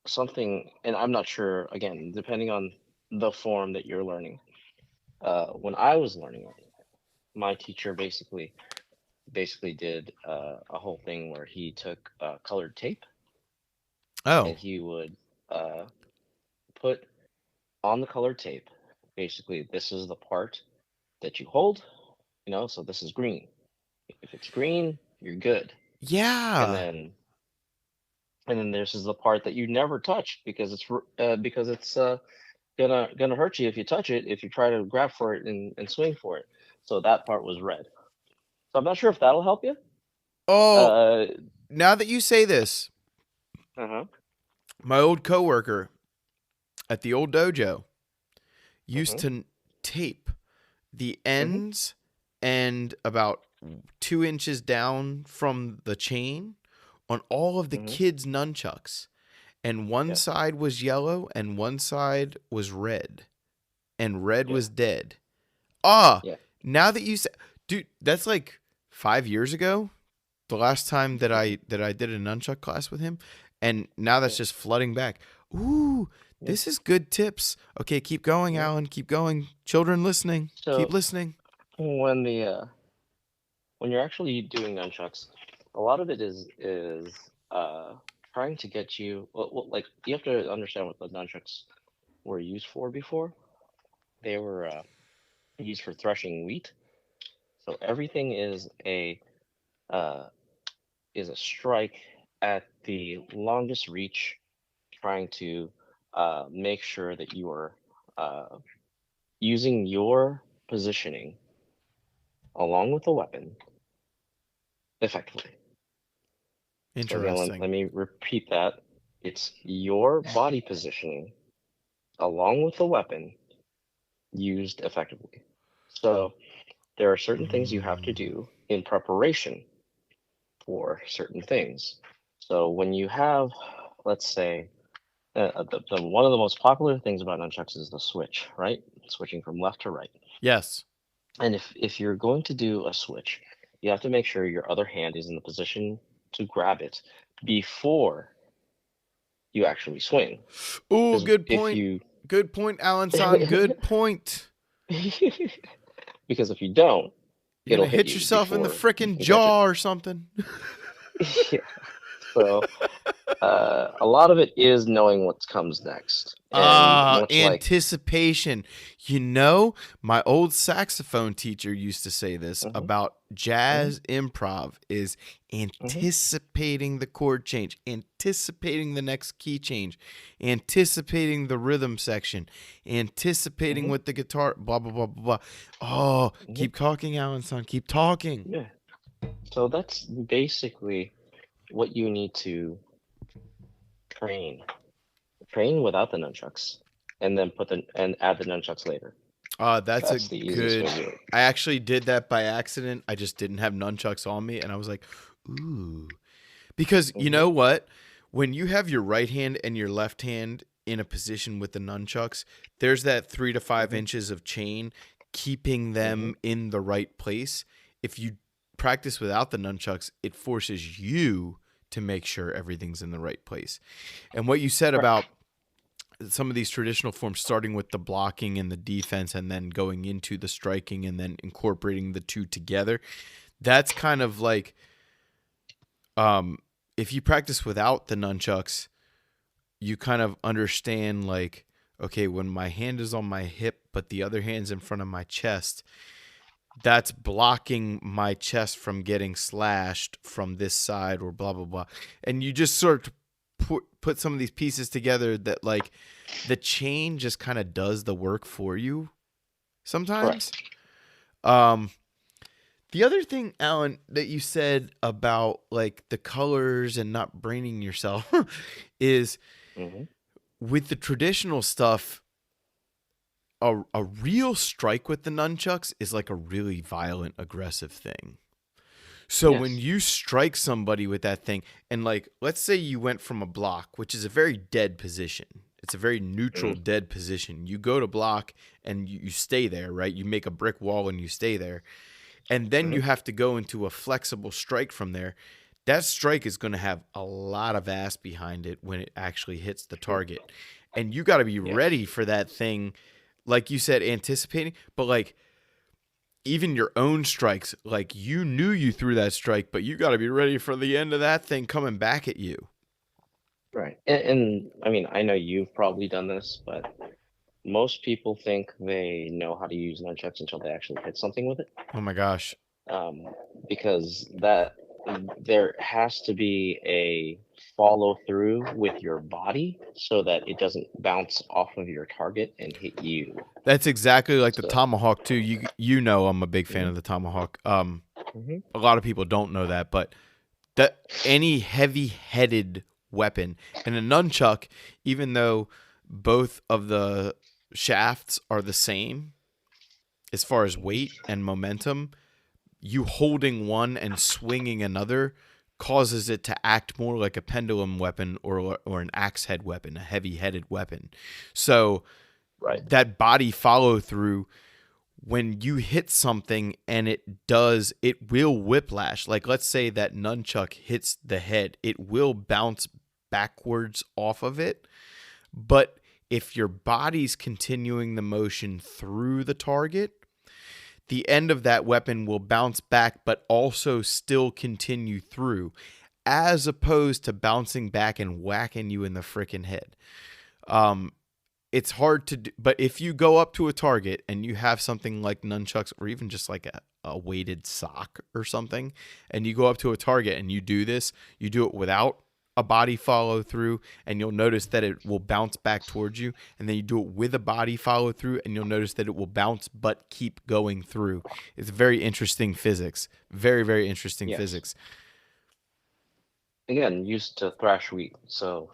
something, and I'm not sure, again, depending on the form that you're learning. When I was learning it, my teacher basically did a whole thing where he took colored tape
Oh,
and he would uh, put on the colored tape, basically, this is the part that you hold, so this is green. If it's green, you're good. And
yeah.
then this is the part that you never touch because it's gonna hurt you if you touch it if you try to grab for it and swing for it. So that part was red. So I'm not sure if that'll help you.
Oh,
Uh,
now that you say this,
uh-huh.
my old coworker at the old dojo used
Mm-hmm.
to tape the
Mm-hmm.
ends and about 2 inches down from the chain on all of the
Mm-hmm.
kids' nunchucks. And one
Yeah.
side was yellow and one side was red. And red
Yeah.
was dead. Ah,
Yeah.
now that you say, dude, that's like 5 years ago. The last time that
Mm-hmm.
I did a nunchuck class with him, and now that's
Yeah.
just flooding back. Ooh,
Yeah.
this is good tips. Okay, keep going,
Yeah.
Alan. Keep going. Children listening, keep
So
listening.
when you're actually doing nunchucks, a lot of it is trying to get you. Like you have to understand what the nunchucks were used for before. They were used for threshing wheat. So everything uh, is a strike at the longest reach, trying to make sure that you are uh, using your positioning along with the weapon effectively. So again, let
Interesting.
me repeat that. It's your body positioning along with the weapon used effectively. So there are certain things you have to
Mm.
do in preparation for certain things. So when you have, let's say, one of the most popular things about nunchucks is the switch, right? Switching from left to right.
Yes.
And if you're going to do a switch, you have to make sure your other hand is in the position to grab it before you actually swing.
Ooh,
Because
good
if
point.
you
Good point, Alan San. Good point.
because if you don't,
You're
it'll
gonna
hit
hit
you
yourself in the
before you
frickin'
can catch it.
jaw or something.
Yeah. So a lot of it is knowing what comes next, and much like
Anticipation. You know, my old saxophone teacher used to say this
mhm,
about
mhm,
jazz improv is
mhm,
anticipating the chord change, anticipating the next key change, anticipating the rhythm section, anticipating
mhm,
with the guitar, blah blah blah blah blah. Oh,
mhm,
keep talking, Alan son. Keep talking.
yeah. So that's basically what you need to train. Train without the nunchucks, and then add the nunchucks later.
That's a
That's the easiest way
good.
to do it.
I actually did that by accident. I just didn't have nunchucks on me, and I was like, ooh. Because you
Hmm.
know what? When you have your right hand and your left hand in a position with the nunchucks, there's that 3 to 5 inches of chain keeping
Hmm.
them in the right place. If you practice without the nunchucks, it forces you to make sure everything's in the right place. And what you said
Correct.
about some of these traditional forms starting with the blocking and the defense and then going into the striking and then incorporating the two together, that's kind of like um if you practice without the nunchucks, you kind of understand like, okay, when my hand is on my hip but the other hand's in front of my chest, that's blocking my chest from getting slashed from this side or blah blah blah. And you just sort of put some of these pieces together that like the chain just kind of does the work for you sometimes.
Correct.
Um the other thing, Alan, that you said about like the colors and not braining yourself is
Hmm.
with the traditional stuff, a real strike with the nunchucks is like a really violent, aggressive thing. So when
Yes.
you strike somebody with that thing, and like, let's say you went from a block, which is a very dead position, it's a very neutral,
Hmm.
dead position. You go to block and you stay there, right? You make a brick wall and you stay there. And then
Hmm.
you have to go into a flexible strike from there. That strike is going to have a lot of ass behind it when it actually hits the
True.
target. And you got to be
Yes.
ready for that thing, like you said, anticipating, but like even your own strikes, like you knew you threw that strike, but you got to be ready for the end of that thing coming back at you.
Right. And I mean, I know you've probably done this, but most people think they know how to use nunchucks until they actually hit something with it.
Oh my gosh.
Um, because that there has to be a follow through with your body so that it doesn't bounce off of your target and hit you.
That's exactly like the
So,
tomahawk too. You know I'm a big fan
mhm,
of the tomahawk.
mhm.
A lot of people don't know that, but that any heavy-headed weapon and a nunchuck, even though both of the shafts are the same as far as weight and momentum, you holding one and swinging another causes it to act more like a pendulum weapon or an axe head weapon, a heavy-headed weapon. So
Right.
that body follow through, when you hit something and it will whiplash. Like, let's say that nunchuck hits the head, it will bounce backwards off of it. But if your body's continuing the motion through the target, the end of that weapon will bounce back, but also still continue through, as opposed to bouncing back and whacking you in the freaking head. It's hard to do, but if you go up to a target and you have something like nunchucks or even just like a weighted sock or something, and you go up to a target and you do this, you do it without a body follow through, and you'll notice that it will bounce back towards you, and then you do it with a body follow through, and you'll notice that it will bounce but keep going through. It's very interesting physics. Very, very interesting
Yes.
physics.
Again, used to thrash wheat, so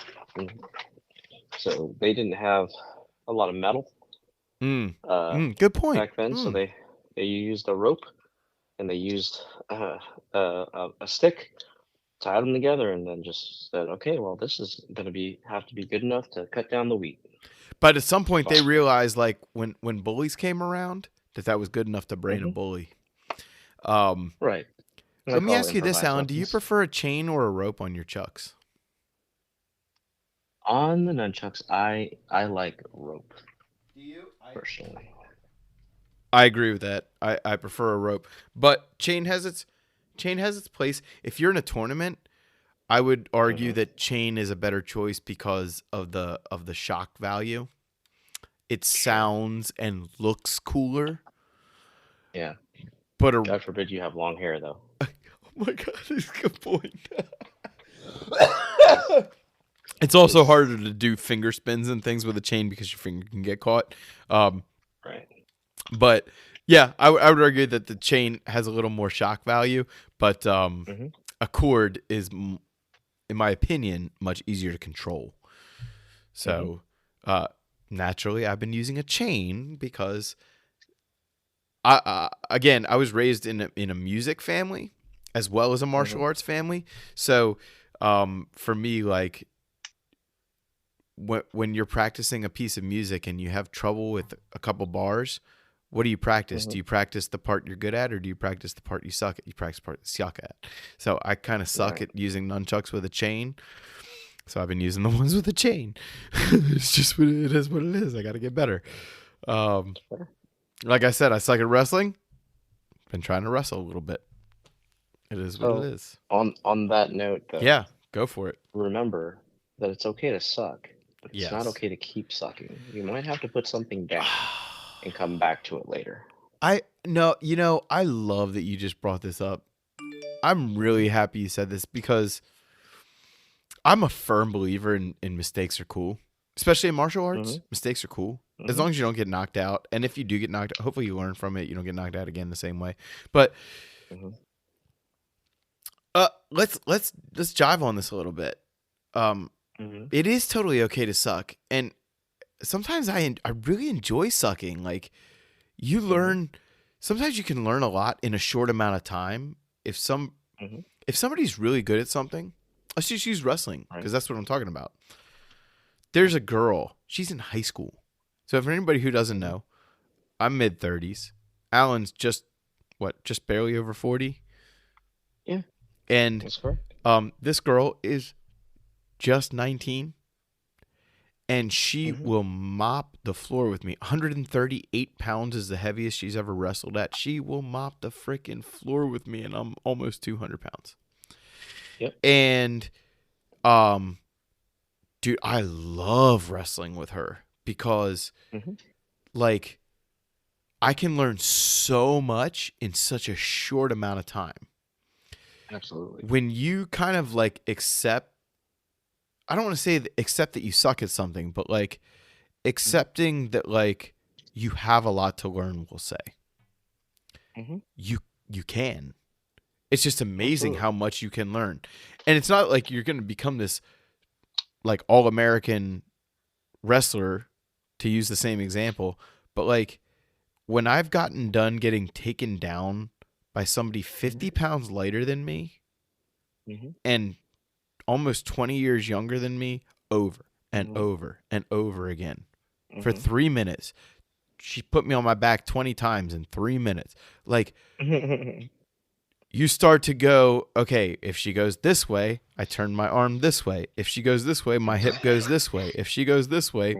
they didn't have a lot of metal
Good point.
back then. So they used a rope and they used a stick, tied them together, and then just said, "Okay, well, this is going to have to be good enough to cut down the wheat."
But at some point, they realized, like when bullies came around, that was good enough to brain a
Mhm.
bully.
Right.
Let me ask you this, Alan: do you prefer a chain or a rope on your chucks?
On the nunchucks, I like rope.
Do you?
Personally,
I agree with that. I prefer a rope, but chain has its place. If you're in a tournament, I would argue that chain is a better choice because of the shock value. It sounds and looks cooler.
Yeah.
But
God forbid you have long hair, though.
Oh my God, that's a good point. It's also harder to do finger spins and things with a chain because your finger can get caught.
Right.
But yeah, I would argue that the chain has a little more shock value, but a cord is, in my opinion, much easier to control. So naturally, I've been using a chain because I was raised in a music family as well as a martial arts family. So for me, like, when you're practicing a piece of music and you have trouble with a couple bars, what do you practice? Do you practice the part you're good at, or do you practice the part you suck at? You practice the part you suck at. So I kind of suck at using nunchucks with a chain. So I've been using the ones with a chain. It's just what it is. What it is. I got to get better. Like I said, I suck at wrestling. Been trying to wrestle a little bit. It is what it is.
On that note, though,
yeah, go for it.
Remember that it's okay to suck, but it's not okay to keep sucking. You might have to put something down and come back to it later.
I love that you just brought this up. I'm really happy you said this because I'm a firm believer in mistakes are cool, especially in martial arts. Mistakes are cool as long as you don't get knocked out, and if you do get knocked out, hopefully you learn from it. You don't get knocked out again the same way. But let's jive on this a little bit. It is totally okay to suck, and sometimes I really enjoy sucking. Like, you learn. Sometimes you can learn a lot in a short amount of time. If somebody's really good at something, let's just use wrestling because that's what I'm talking about. There's a girl. She's in high school. So for anybody who doesn't know, I'm mid-30s. Alan's just barely over 40.
Yeah.
And
that's correct.
This girl is just 19, and she will mop the floor with me. 138 pounds is the heaviest she's ever wrestled at. She will mop the freaking floor with me, and I'm almost 200 pounds.
Yep.
And, dude, I love wrestling with her because, like, I can learn so much in such a short amount of time.
Absolutely.
When you kind of, like, accept I don't want to say accept that you suck at something, but like accepting that like you have a lot to learn, we'll say.
Mm-hmm.
You can. It's just amazing
Absolutely.
how much you can learn. And it's not like you're going to become this like all-American wrestler, to use the same example, but like when I've gotten done getting taken down by somebody 50 pounds lighter than me
Mm-hmm.
and almost 20 years younger than me, over and
Mm-hmm.
over and over again for
Mm-hmm.
3 minutes. She put me on my back 20 times in 3 minutes. Like, you start to go, okay, if she goes this way, I turn my arm this way. If she goes this way, my hip goes this way. If she goes this way,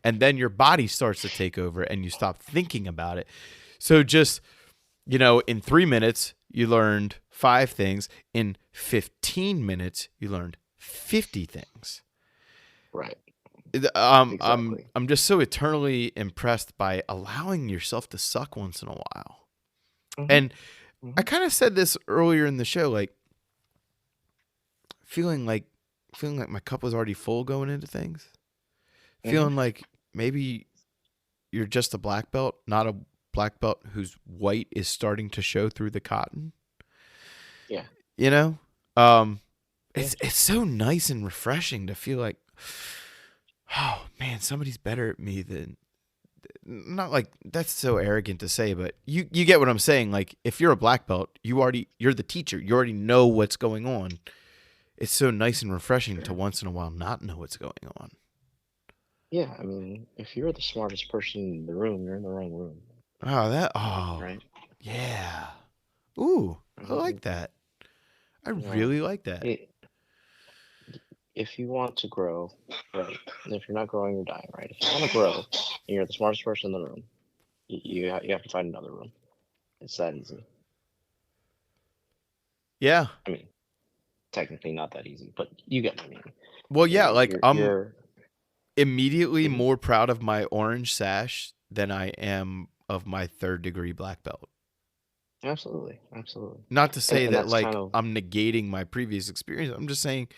and then your body starts to take over and you stop thinking about it. So just, in 3 minutes, you learned 5 things. In 15 minutes, you learned 50 things.
Right.
Exactly. I'm just so eternally impressed by allowing yourself to suck once in a while.
Mm-hmm.
And I kind of said this earlier in the show, like feeling like my cup was already full going into things. Feeling like maybe you're just a black belt, not a black belt whose white is starting to show through the cotton.
Yeah.
It's so nice and refreshing to feel like, oh man, somebody's better at me than. Not like that's so arrogant to say, but you get what I'm saying. Like if you're a black belt, you're the teacher. You already know what's going on. It's so nice and refreshing to once in a while not know what's going on.
Yeah, I mean, if you're the smartest person in the room, you're in the wrong room.
Right? Yeah. Ooh, I like that. I really like that.
If you want to grow, right, and if you're not growing, you're dying, right? If you want to grow and you're the smartest person in the room, you have to find another room. It's that easy.
Yeah.
I mean, technically not that easy, but you get what I mean.
Well, yeah,
you're
immediately more proud of my orange sash than I am of my 3rd degree black belt.
Absolutely.
Not to say that like I'm negating my previous experience. I'm just saying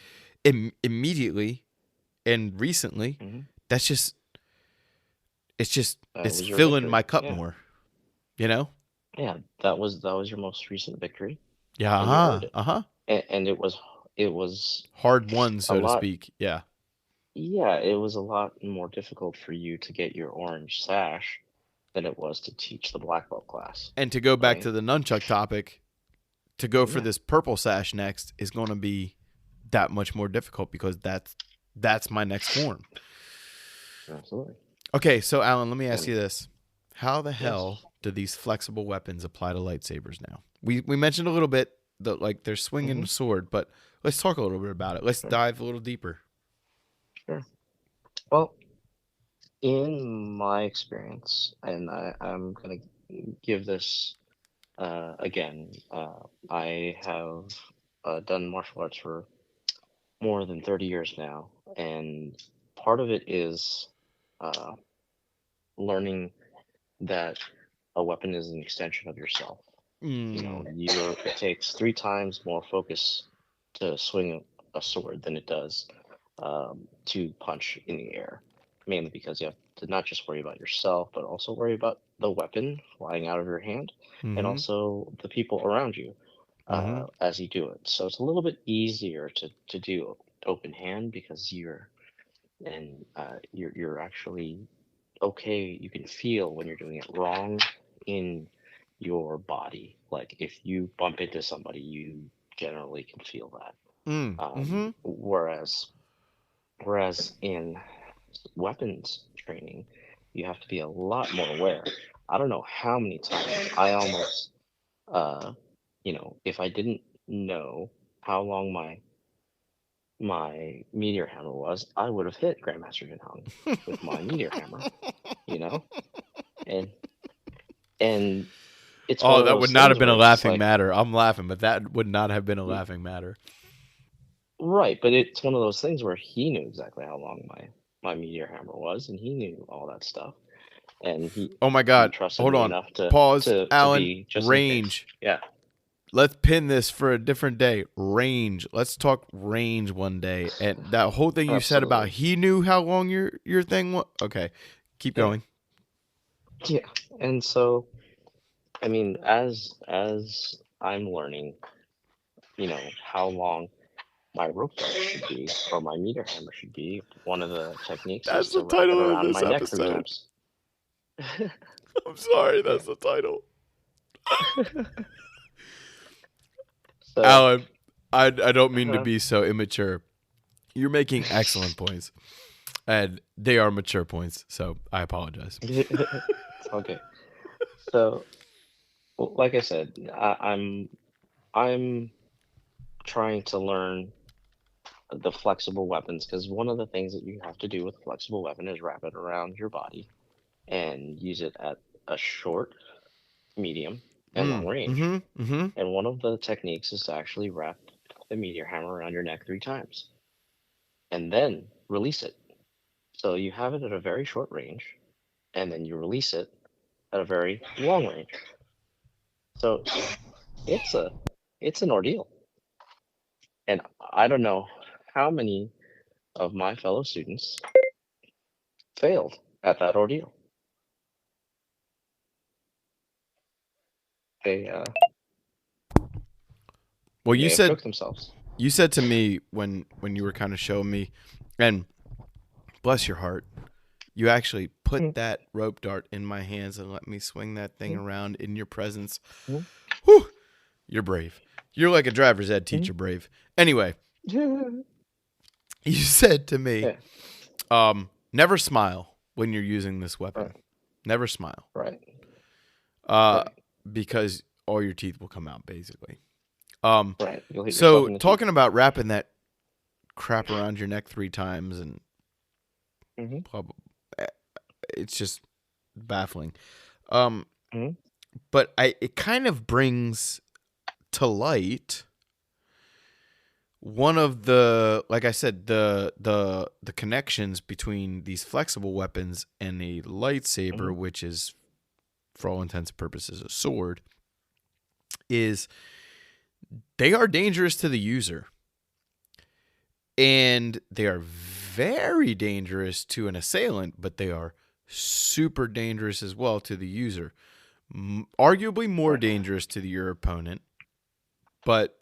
immediately and recently, it's filling my cup more,
Yeah, that was your most recent victory.
Yeah,
and it was
hard won, so to speak. Yeah.
Yeah, it was a lot more difficult for you to get your orange sash than it was to teach the black belt class.
And to go back to the nunchuck topic, to go for this purple sash next is going to be that much more difficult because that's my next form.
Absolutely.
Okay, so Alan, let me ask you this. How the hell do these flexible weapons apply to lightsabers now? We mentioned a little bit that like they're swinging a sword, but let's talk a little bit about it. Let's dive a little deeper.
Sure. Well, in my experience, and I'm going to give this again, I have done martial arts for more than 30 years now, and part of it is learning that a weapon is an extension of yourself. It takes 3 times more focus to swing a sword than it does to punch in the air, mainly because you have to not just worry about yourself, but also worry about the weapon flying out of your hand and also the people around you as you do it. So it's a little bit easier to do open hand because you're actually okay. You can feel when you're doing it wrong in your body. Like if you bump into somebody, you generally can feel that. Whereas in weapons training, you have to be a lot more aware. I don't know how many times I almost, if I didn't know how long my meteor hammer was, I would have hit Grandmaster Jinhong with my meteor hammer, and it's
that would not have been a laughing matter. I'm laughing, but that would not have been a laughing matter.
Right, but it's one of those things where he knew exactly how long my meteor hammer was, and he knew all that stuff, and he.
Oh my God!
He trusted
Hold
me
on.
enough to
Pause.
to
Alan,
be just
range.
Yeah.
let's pin this for a different day. Range. Let's talk range one day. And that whole thing you said about he knew how long your thing was. Okay, keep going.
Yeah, and so I mean, as I'm learning, how long my rope dart should be or my meter hammer should be, one of the techniques is to wrap it around my neck 3 times.
I'm sorry, that's the title.
So,
Alan, I don't mean to be so immature. You're making excellent points, and they are mature points. So I apologize.
It's okay. So, like I said, I'm trying to learn the flexible weapons, because one of the things that you have to do with a flexible weapon is wrap it around your body and use it at a short, medium, and long range. And one of the techniques is to actually wrap the meteor hammer around your neck 3 times and then release it. So you have it at a very short range, and then you release it at a very long range. So it's an ordeal. And I don't know how many of my fellow students failed at that ordeal. They
well, you said
cooked themselves.
You said to me when you were kind of showing me, and bless your heart, you actually put that rope dart in my hands and let me swing that thing around in your presence. Whew, you're brave. You're like a driver's ed teacher brave. Anyway, you said to me, never smile when you're using this weapon.
Right.
Never smile.
Right.
Because all your teeth will come out, basically.
Right.
So talking about wrapping that crap around your neck 3 times and blah, blah, it's just baffling. But it kind of brings to light one of the, like I said, the connections between these flexible weapons and a lightsaber, which is, for all intents and purposes, a sword, is they are dangerous to the user. And they are very dangerous to an assailant, but they are super dangerous as well to the user. Arguably more dangerous to your opponent, but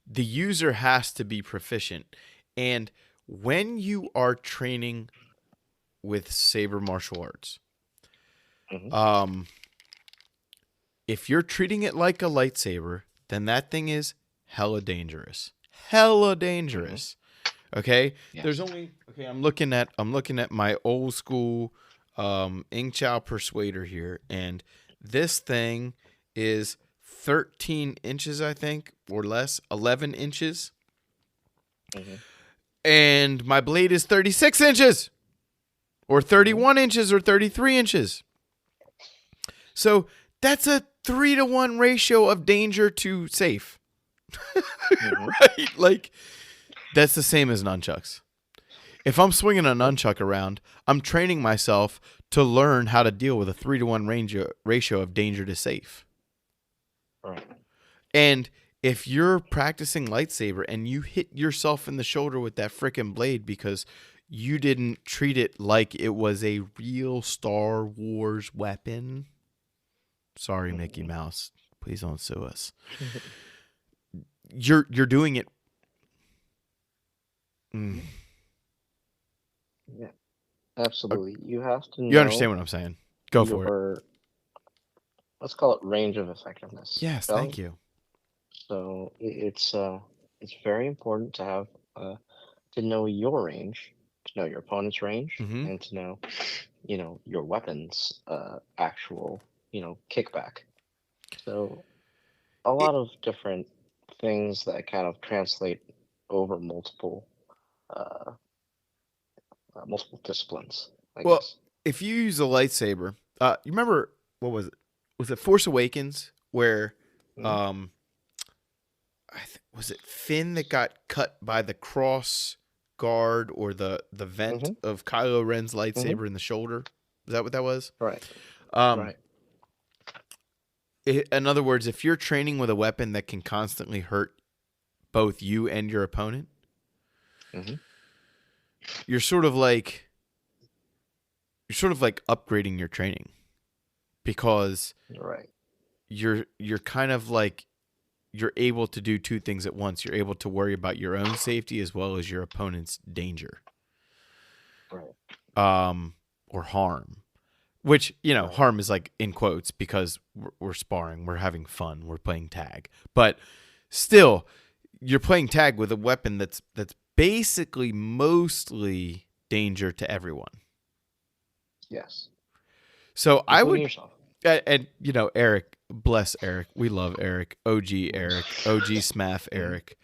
the user has to be proficient. And when you are training with Saber Martial Arts, if you're treating it like a lightsaber, then that thing is hella dangerous. Hella dangerous. Okay? Yes. There's only I'm looking at my old school Ing Chow Persuader here, and this thing is 13 inches, I think, or less, 11 inches. And my blade is 36 inches, or 31 inches, or 33 inches. So that's a 3-to-1 ratio of danger to safe. Right? Like, that's the same as nunchucks. If I'm swinging a nunchuck around, I'm training myself to learn how to deal with a 3-to-1 ratio of danger to safe.
Right.
And if you're practicing lightsaber and you hit yourself in the shoulder with that frickin' blade because you didn't treat it like it was a real Star Wars weapon, sorry, Mickey Mouse, please don't sue us. You're doing it.
Yeah, absolutely. You have to know.
You understand what I'm saying? Go for it.
Let's call it range of effectiveness.
Yes, thank you.
So it's very important to have to know your range, to know your opponent's range, and to know, your weapon's actual, kickback. So a lot of different things that kind of translate over multiple disciplines, I guess.
If you use a lightsaber, you remember, what was it? Was it Force Awakens where was it Finn that got cut by the cross guard or the vent of Kylo Ren's lightsaber in the shoulder? Is that what that was?
Right.
Right. In other words, if you're training with a weapon that can constantly hurt both you and your opponent,
Mm-hmm.
you're sort of like upgrading your training, because
Right.
you're kind of like, you're able to do two things at once. You're able to worry about your own safety as well as your opponent's danger,
Right.
or harm. Which,
Right.
harm is like in quotes, because we're sparring, we're having fun, we're playing tag. But still, you're playing tag with a weapon that's basically mostly danger to everyone.
Yes.
So I
Including
would,
yourself.
and Eric, bless Eric, we love Eric, OG Eric, OG SMAF Eric,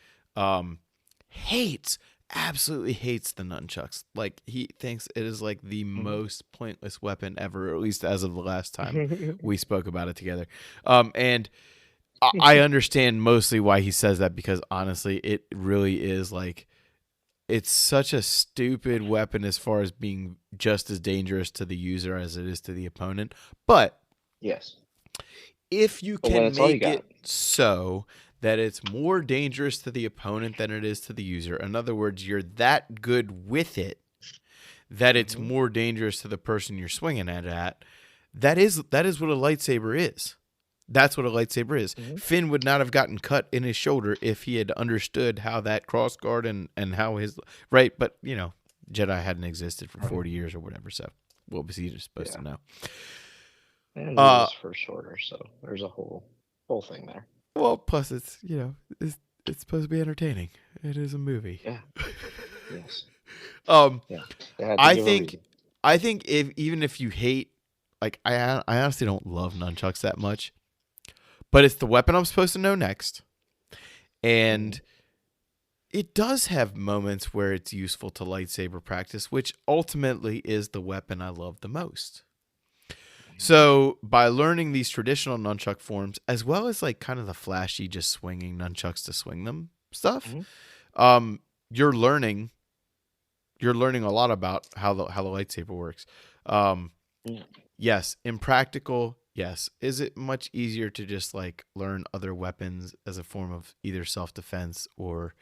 absolutely hates the nunchucks. Like, he thinks it is like the most pointless weapon ever, or at least as of the last time we spoke about it together. And I understand mostly why he says that, because honestly, it really is like, it's such a stupid weapon as far as being just as dangerous to the user as it is to the opponent. But
Yes.
if you
But when
can
it's all you
make
got.
it so that it's more dangerous to the opponent than it is to the user, in other words, you're that good with it that it's more dangerous to the person you're swinging at, that is what a lightsaber is. That's what a lightsaber is. Finn would not have gotten cut in his shoulder if he had understood how that cross guard and how his, right. But Jedi hadn't existed for 40 years or whatever. So what was he supposed to know?
And it was first order, so there's a whole thing there.
Well, plus it's it's supposed to be entertaining. It is a movie.
Yeah. Yes.
Yeah. I think even if you hate, like, I honestly don't love nunchucks that much, but it's the weapon I'm supposed to know next, and it does have moments where it's useful to lightsaber practice, which ultimately is the weapon I love the most. So by learning these traditional nunchuck forms, as well as like kind of the flashy just swinging nunchucks to swing them stuff, you're learning a lot about how the lightsaber works. Yes, impractical. Yes, is it much easier to just like learn other weapons as a form of either self-defense or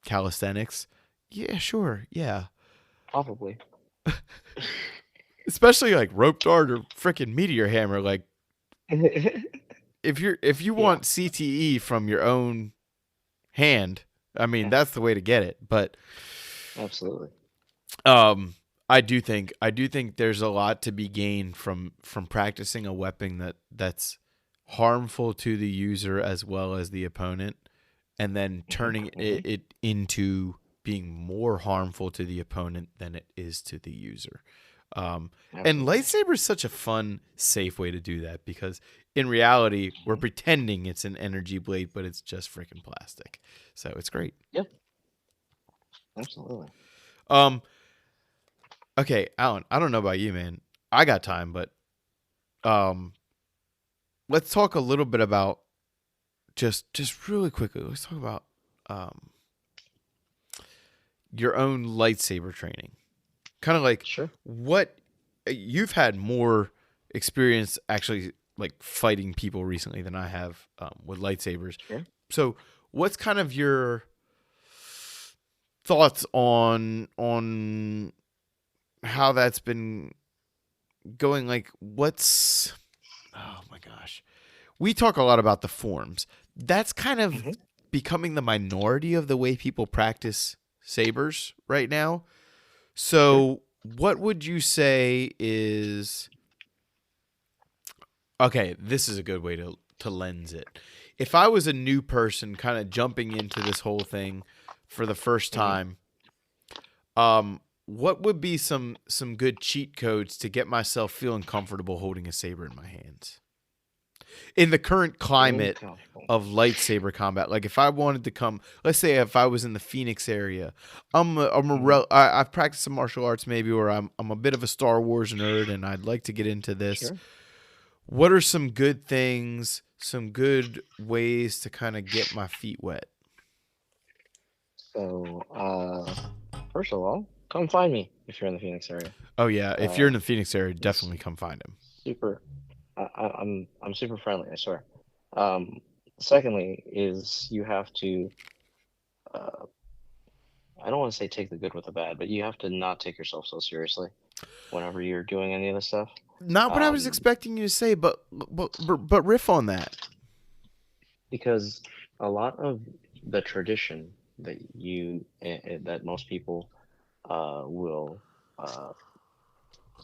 calisthenics? Yeah, sure. Yeah.
Probably.
Especially like rope dart or freaking meteor hammer. Like, if you want CTE from your own hand, I mean, that's the way to get it. But
absolutely.
I do think there's a lot to be gained from practicing a weapon that's harmful to the user as well as the opponent, and then turning it into being more harmful to the opponent than it is to the user. And lightsaber is such a fun, safe way to do that, because in reality, we're pretending it's an energy blade, but it's just freaking plastic. So it's great.
Yep. Absolutely.
Okay, Alan, I don't know about you, man. I got time, but let's talk a little bit about just really quickly. Let's talk about your own lightsaber training. Kind of like, what you've had more experience actually like fighting people recently than I have with lightsabers.
Sure.
So what's kind of your thoughts on how that's been going? Like, oh my gosh, we talk a lot about the forms. That's kind of becoming the minority of the way people practice sabers right now. So what would you say is, okay, this is a good way to lens it. If I was a new person kind of jumping into this whole thing for the first time, what would be some good cheat codes to get myself feeling comfortable holding a saber in my hands in the current climate of lightsaber combat? Like, if I wanted to come, let's say if I was in the Phoenix area, I've practiced some martial arts maybe, or I'm a bit of a Star Wars nerd and I'd like to get into this. Sure. What are some good things, some good ways to kind of get my feet wet?
So, first of all, come find me if you're in the Phoenix area.
Oh yeah, if you're in the Phoenix area, definitely come find him.
super. I'm super friendly, I swear. Um, Secondly, is you have to. Uh, I don't want to say take the good with the bad, but you have to not take yourself so seriously whenever you're doing any of this stuff.
Not what I was
Um,
expecting you to say, but riff on that.
because a lot of the tradition that that most people will uh,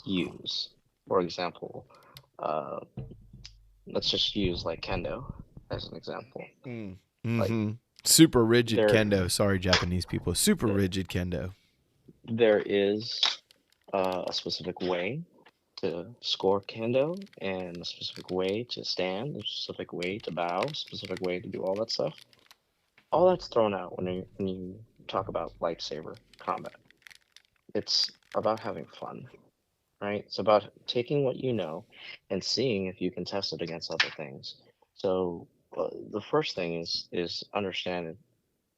use, for example, uh, let's just use like kendo as an example.
Mm.
Like
Mm-hmm. Super rigid
there,
kendo. Sorry, Japanese people. Super rigid kendo.
there is a specific way to score kendo and a specific way to stand, a specific way to bow, a specific way to do all that stuff. All that's thrown out when you talk about lightsaber combat. It's about having fun, right? It's about taking what you know and seeing if you can test it against other things. So the first thing is understand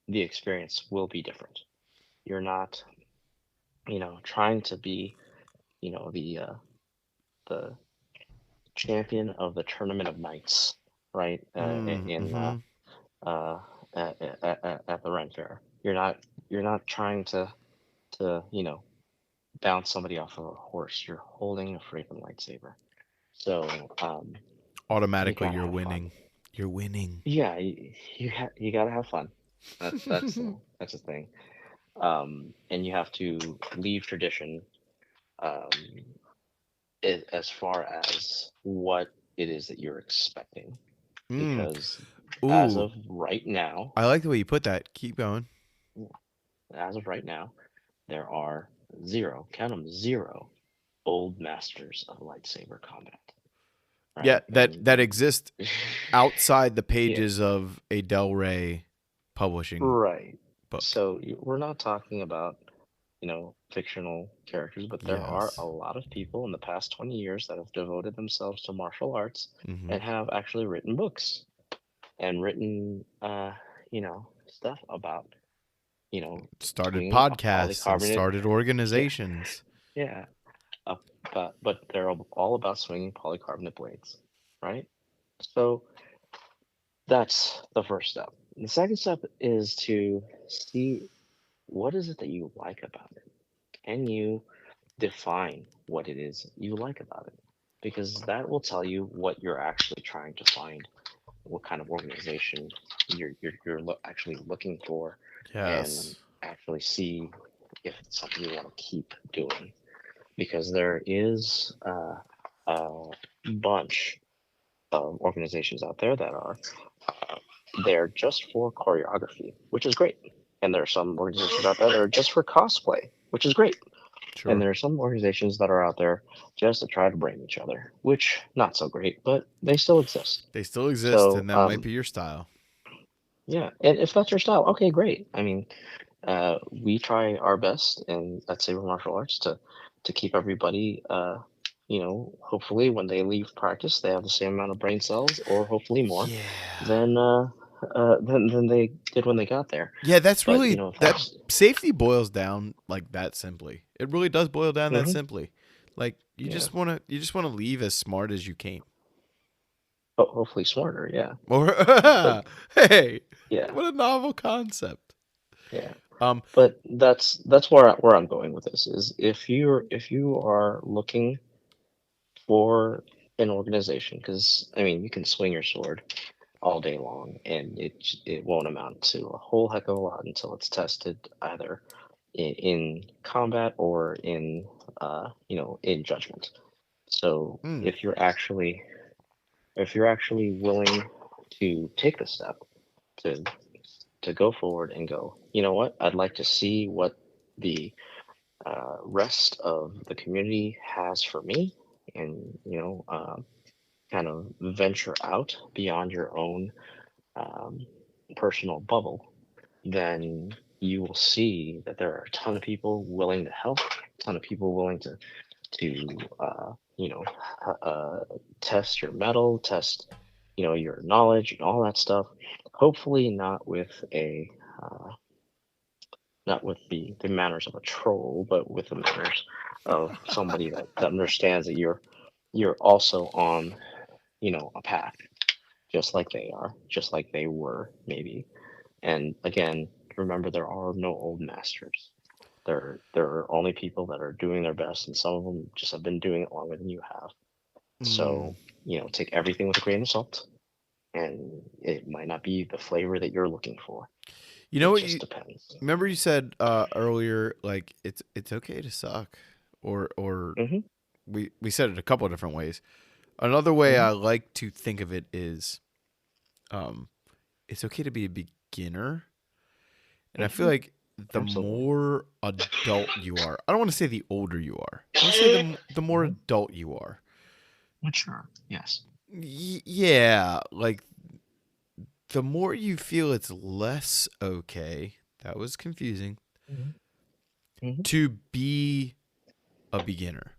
the experience will be different. You're not, trying to be, the champion of the tournament of knights, right? In
Mm-hmm.
uh, at the Ren Fair, you're not trying to bounce somebody off of a horse. You're holding a freaking lightsaber. So you
Automatically,
gotta
you're
have fun.
winning. You're winning.
Yeah, you gotta have fun. That's the thing. And you have to leave tradition um, as far as what it is that you're expecting,
Mm.
because as
Ooh,
of right now,
I like the way you put that. Keep going.
as of right now, there are zero, count them, zero old masters of lightsaber combat,
Yeah,
right?
that
And
exists outside the
yeah,
pages of a Del Rey publishing
right.
book.
So we're not talking about, fictional characters, but there are a
Yes.
lot of people in the past 20 years that have devoted themselves to martial arts
Mm-hmm.
and have actually written books and written, stuff about,
Started
swinging a
podcasts and
polycarbonate.
started
Yeah,
organizations.
yeah. Uh, but they're all about swinging polycarbonate blades, right? So that's the first step. The second step is to see what is it that you like about it. Can you define what it is you like about it? Because that will tell you what you're actually trying to find, what kind of organization you're actually looking for, and
Yes.
actually see if it's something you want to keep doing. Because there is a bunch of organizations out there that are there just for choreography, which is great. And there are some organizations out there that are just for cosplay, which is great. And
Sure.
there are some organizations that are out there just to try to brain each other, which not so great, but they still exist.
They still exist,
So
and that might be your style.
yeah, and if that's your style, okay, great. I mean, we try our best and at Saber Martial Arts to keep everybody, hopefully when they leave practice, they have the same amount of brain cells, or hopefully more,
Yeah.
than than they did when they got there.
Yeah, that's
But
really
if
that
that's
safety boils down like that simply. It really does boil down that
hmm
simply. Like
yeah,
you just want to leave as smart as you came.
hopefully smarter, yeah.
Or
But
hey,
yeah,
what a novel concept.
yeah.
Um
But that's where I'm going with this is if you are looking for an organization, because I mean you can swing your sword all day long, and it won't amount to a whole heck of a lot until it's tested either in combat or in judgment. So
mm,
if you're actually willing to take the step to go forward and go, you know what, I'd like to see what the rest of the community has for me, and kind of venture out beyond your own um, personal bubble, then you will see that there are a ton of people willing to help, a ton of people willing to test your metal, test your knowledge and all that stuff. Hopefully, uh, not with the manners of a troll, but with the manners of somebody that understands that you're you're also on, a path, just like they are, just like they were, maybe. And again, remember, there are no old masters. There are only people that are doing their best, and some of them just have been doing it longer than you have.
Mm.
So, take everything with a grain of salt, and it might not be the flavor that you're looking for.
You know
It
what
just
you
depends.
remember you said earlier, like it's okay to suck, or
Mm-hmm.
we said it a couple of different ways. Another way
Mm-hmm.
I like to think of it is, um, it's okay to be a beginner, and I feel
Mm-hmm.
like the
Absolutely.
more adult you are, I don't want to say the older you are. I want to say the more
Mm-hmm.
adult you are.
Mature. Yes.
Yeah, like the more you feel it's less okay. That was confusing
Mm-hmm. Mm-hmm.
to be a beginner.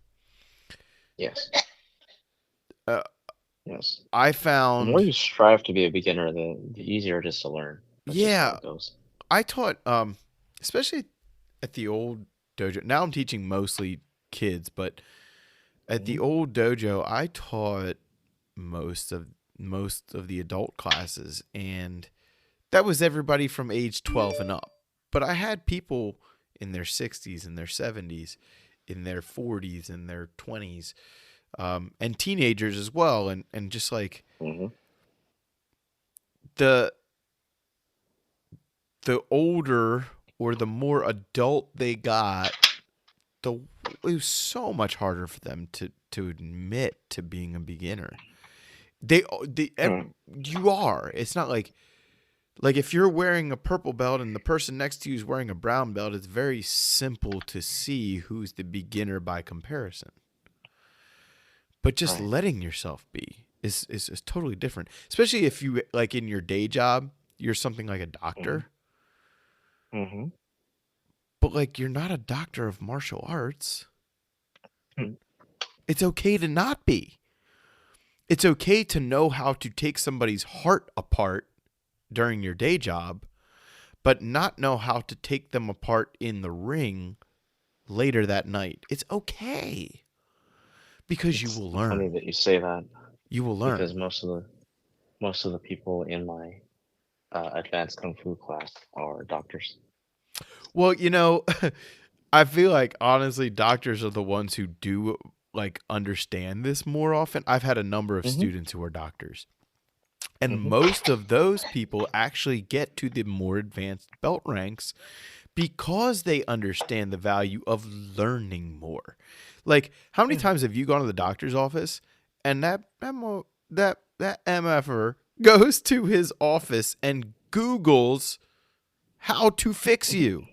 Yes.
Uh,
Yes.
I
The more
found,
you strive to be a beginner, the easier it is to learn. That's just how
yeah,
it goes.
I taught, especially at the old dojo. Now I'm teaching mostly kids, but at
Mm-hmm.
the old dojo, I taught most of most of the adult classes, and that was everybody from age 12 and up. But I had people in their 60s, in their 70s, in their 40s, in their 20s, and teenagers as well, and just like
Mm-hmm.
the the older or the more adult they got, the it was so much harder for them to admit to being a beginner. They
Mm.
you are. It's not like if you're wearing a purple belt and the person next to you is wearing a brown belt, it's very simple to see who's the beginner by comparison. But just
Right.
letting yourself be is totally different. Especially if you like in your day job, you're something like a
Mm-hmm.
doctor,
Mm-hmm.
but like you're not a doctor of martial arts.
Hmm.
It's okay to not be. It's okay to know how to take somebody's heart apart during your day job, but not know how to take them apart in the ring later that night. It's okay because you
It's
will
funny
learn.
that you say that,
You will
because
learn.
most of the people in my advanced kung fu class are doctors.
Well, I feel like honestly, doctors are the ones who do like understand this more often. I've had a number of
Mm-hmm.
students who are doctors, and
Mm-hmm.
most of those people actually get to the more advanced belt ranks because they understand the value of learning more. Like, how many
Yeah.
times have you gone to the doctor's office and that MFer goes to his office and Googles how to fix you?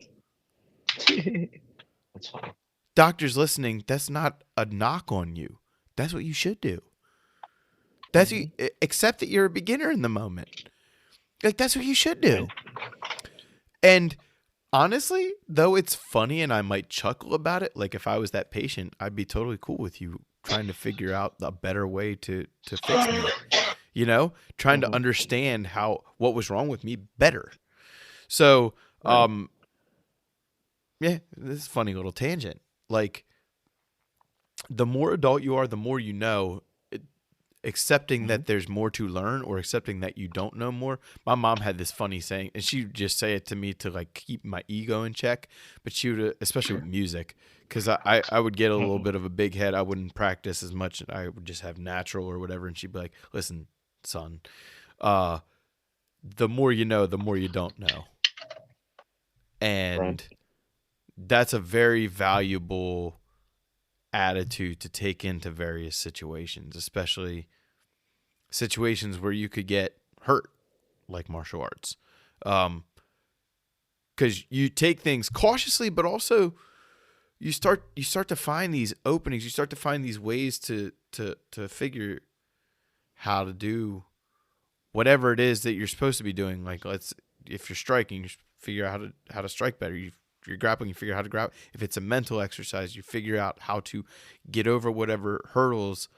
That's funny.
Doctors listening, that's not a knock on you. That's what you should do.
Mm-hmm.
Accept that you're a beginner in the moment. Like that's what you should
Right.
do. And honestly, though it's funny and I might chuckle about it, like if I was that patient, I'd be totally cool with you trying to figure out a better way to fix me. Trying to
Mm-hmm.
understand how what was wrong with me better. So,
Right.
yeah, this is a funny little tangent. Like the more adult you are, the more you know. Accepting
Mm-hmm.
that there's more to learn or accepting that you don't know more. My mom had this funny saying, and she would just say it to me to like keep my ego in check. But she would, especially with music, because I would get a little
Mm-hmm.
bit of a big head. I wouldn't practice as much. I would just have natural or whatever. And she'd be like, "Listen, son, uh, the more you know, the more you don't know,"
Right.
and that's a very valuable attitude to take into various situations, especially situations where you could get hurt, like martial arts, um, because you take things cautiously, but also you start to find these openings. You start to find these ways to figure how to do whatever it is that you're supposed to be doing. Like if you're striking, you figure out how to strike better. If you're grappling, you figure out how to grapple. If it's a mental exercise, you figure out how to get over whatever hurdles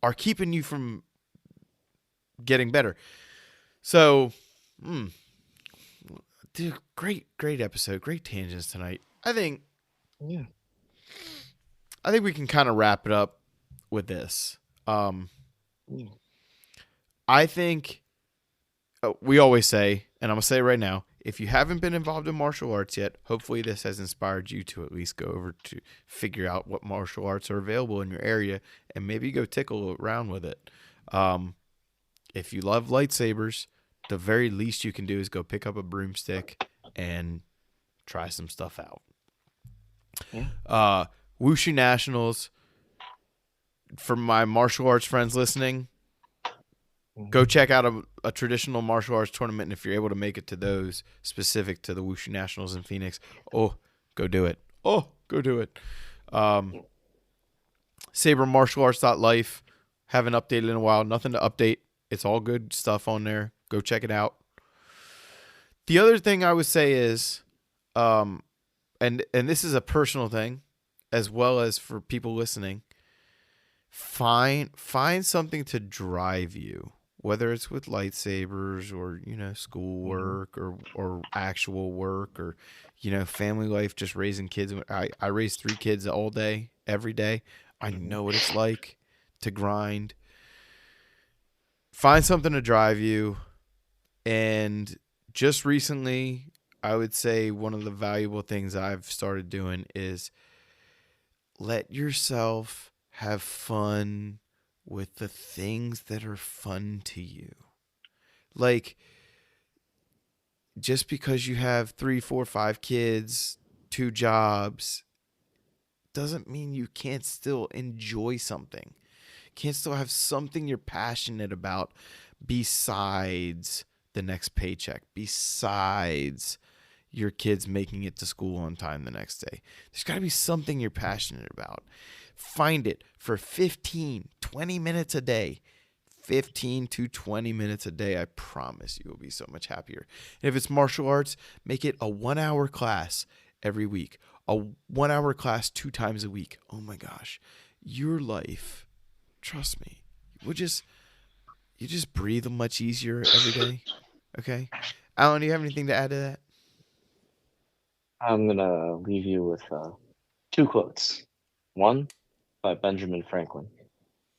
are keeping you from getting better. So, mm, dude, great episode, great tangents tonight. I think
Yeah.
we can kind of wrap it up with this.
Mm.
I think we always say, and I'm going to say it right now, if you haven't been involved in martial arts yet, hopefully this has inspired you to at least go over to figure out what martial arts are available in your area and maybe go tickle around with it. If you love lightsabers, the very least you can do is go pick up a broomstick and try some stuff out.
Yeah.
Wushu Nationals, for my martial arts friends listening, go check out a traditional martial arts tournament, and if you're able to make it to those specific to the Wushu Nationals in Phoenix, go do it. Go do it. Saber Martial Arts.life, haven't updated in a while. Nothing to update. It's all good stuff on there. Go check it out. The other thing I would say is, and this is a personal thing, as well as for people listening, find something to drive you. Whether it's with lightsabers or, schoolwork or actual work or, family life, just raising kids. I raise 3 kids all day, every day. I know what it's like to grind. Find something to drive you. And just recently, I would say one of the valuable things I've started doing is let yourself have fun with the things that are fun to you. Like, just because you have 3, 4, 5 kids, 2 jobs, doesn't mean you can't still enjoy something. Can't still have something you're passionate about besides the next paycheck, besides your kids making it to school on time the next day. There's got to be something you're passionate about. Find it for 15, 20 minutes a day. 15 to 20 minutes a day. I promise you will be so much happier. And if it's martial arts, make it a 1-hour class every week. A 1-hour class 2 times a week. Oh my gosh. Your life, trust me, you just breathe much easier every day. Okay? Alan, do you have anything to add to that?
I'm going to leave you with 2 quotes. One by Benjamin Franklin.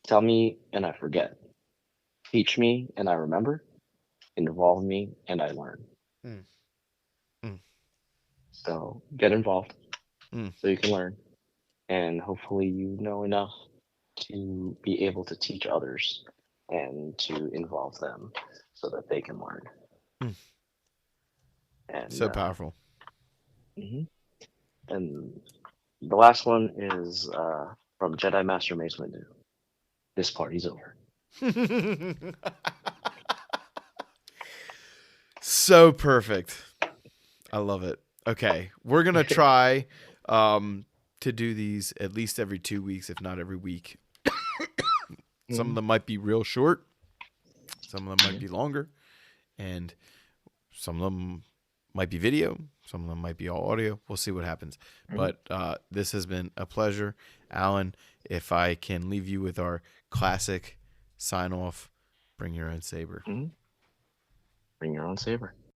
Tell me and I forget. Teach me and I remember. Involve me and I learn. So get involved so you can learn. And hopefully you know enough to be able to teach others and to involve them so that they can learn. And
so powerful.
And the last one is from Jedi Master Mace Windu. This party's over.
So perfect. I love it. Okay, we're going to try to do these at least every 2 weeks, if not every week. Some of them might be real short. Some of them might be longer. And some of them might be video. Some of them might be all audio. We'll see what happens. But this has been a pleasure. Alan, if I can leave you with our classic sign-off, bring your own saber.
Bring your own saber.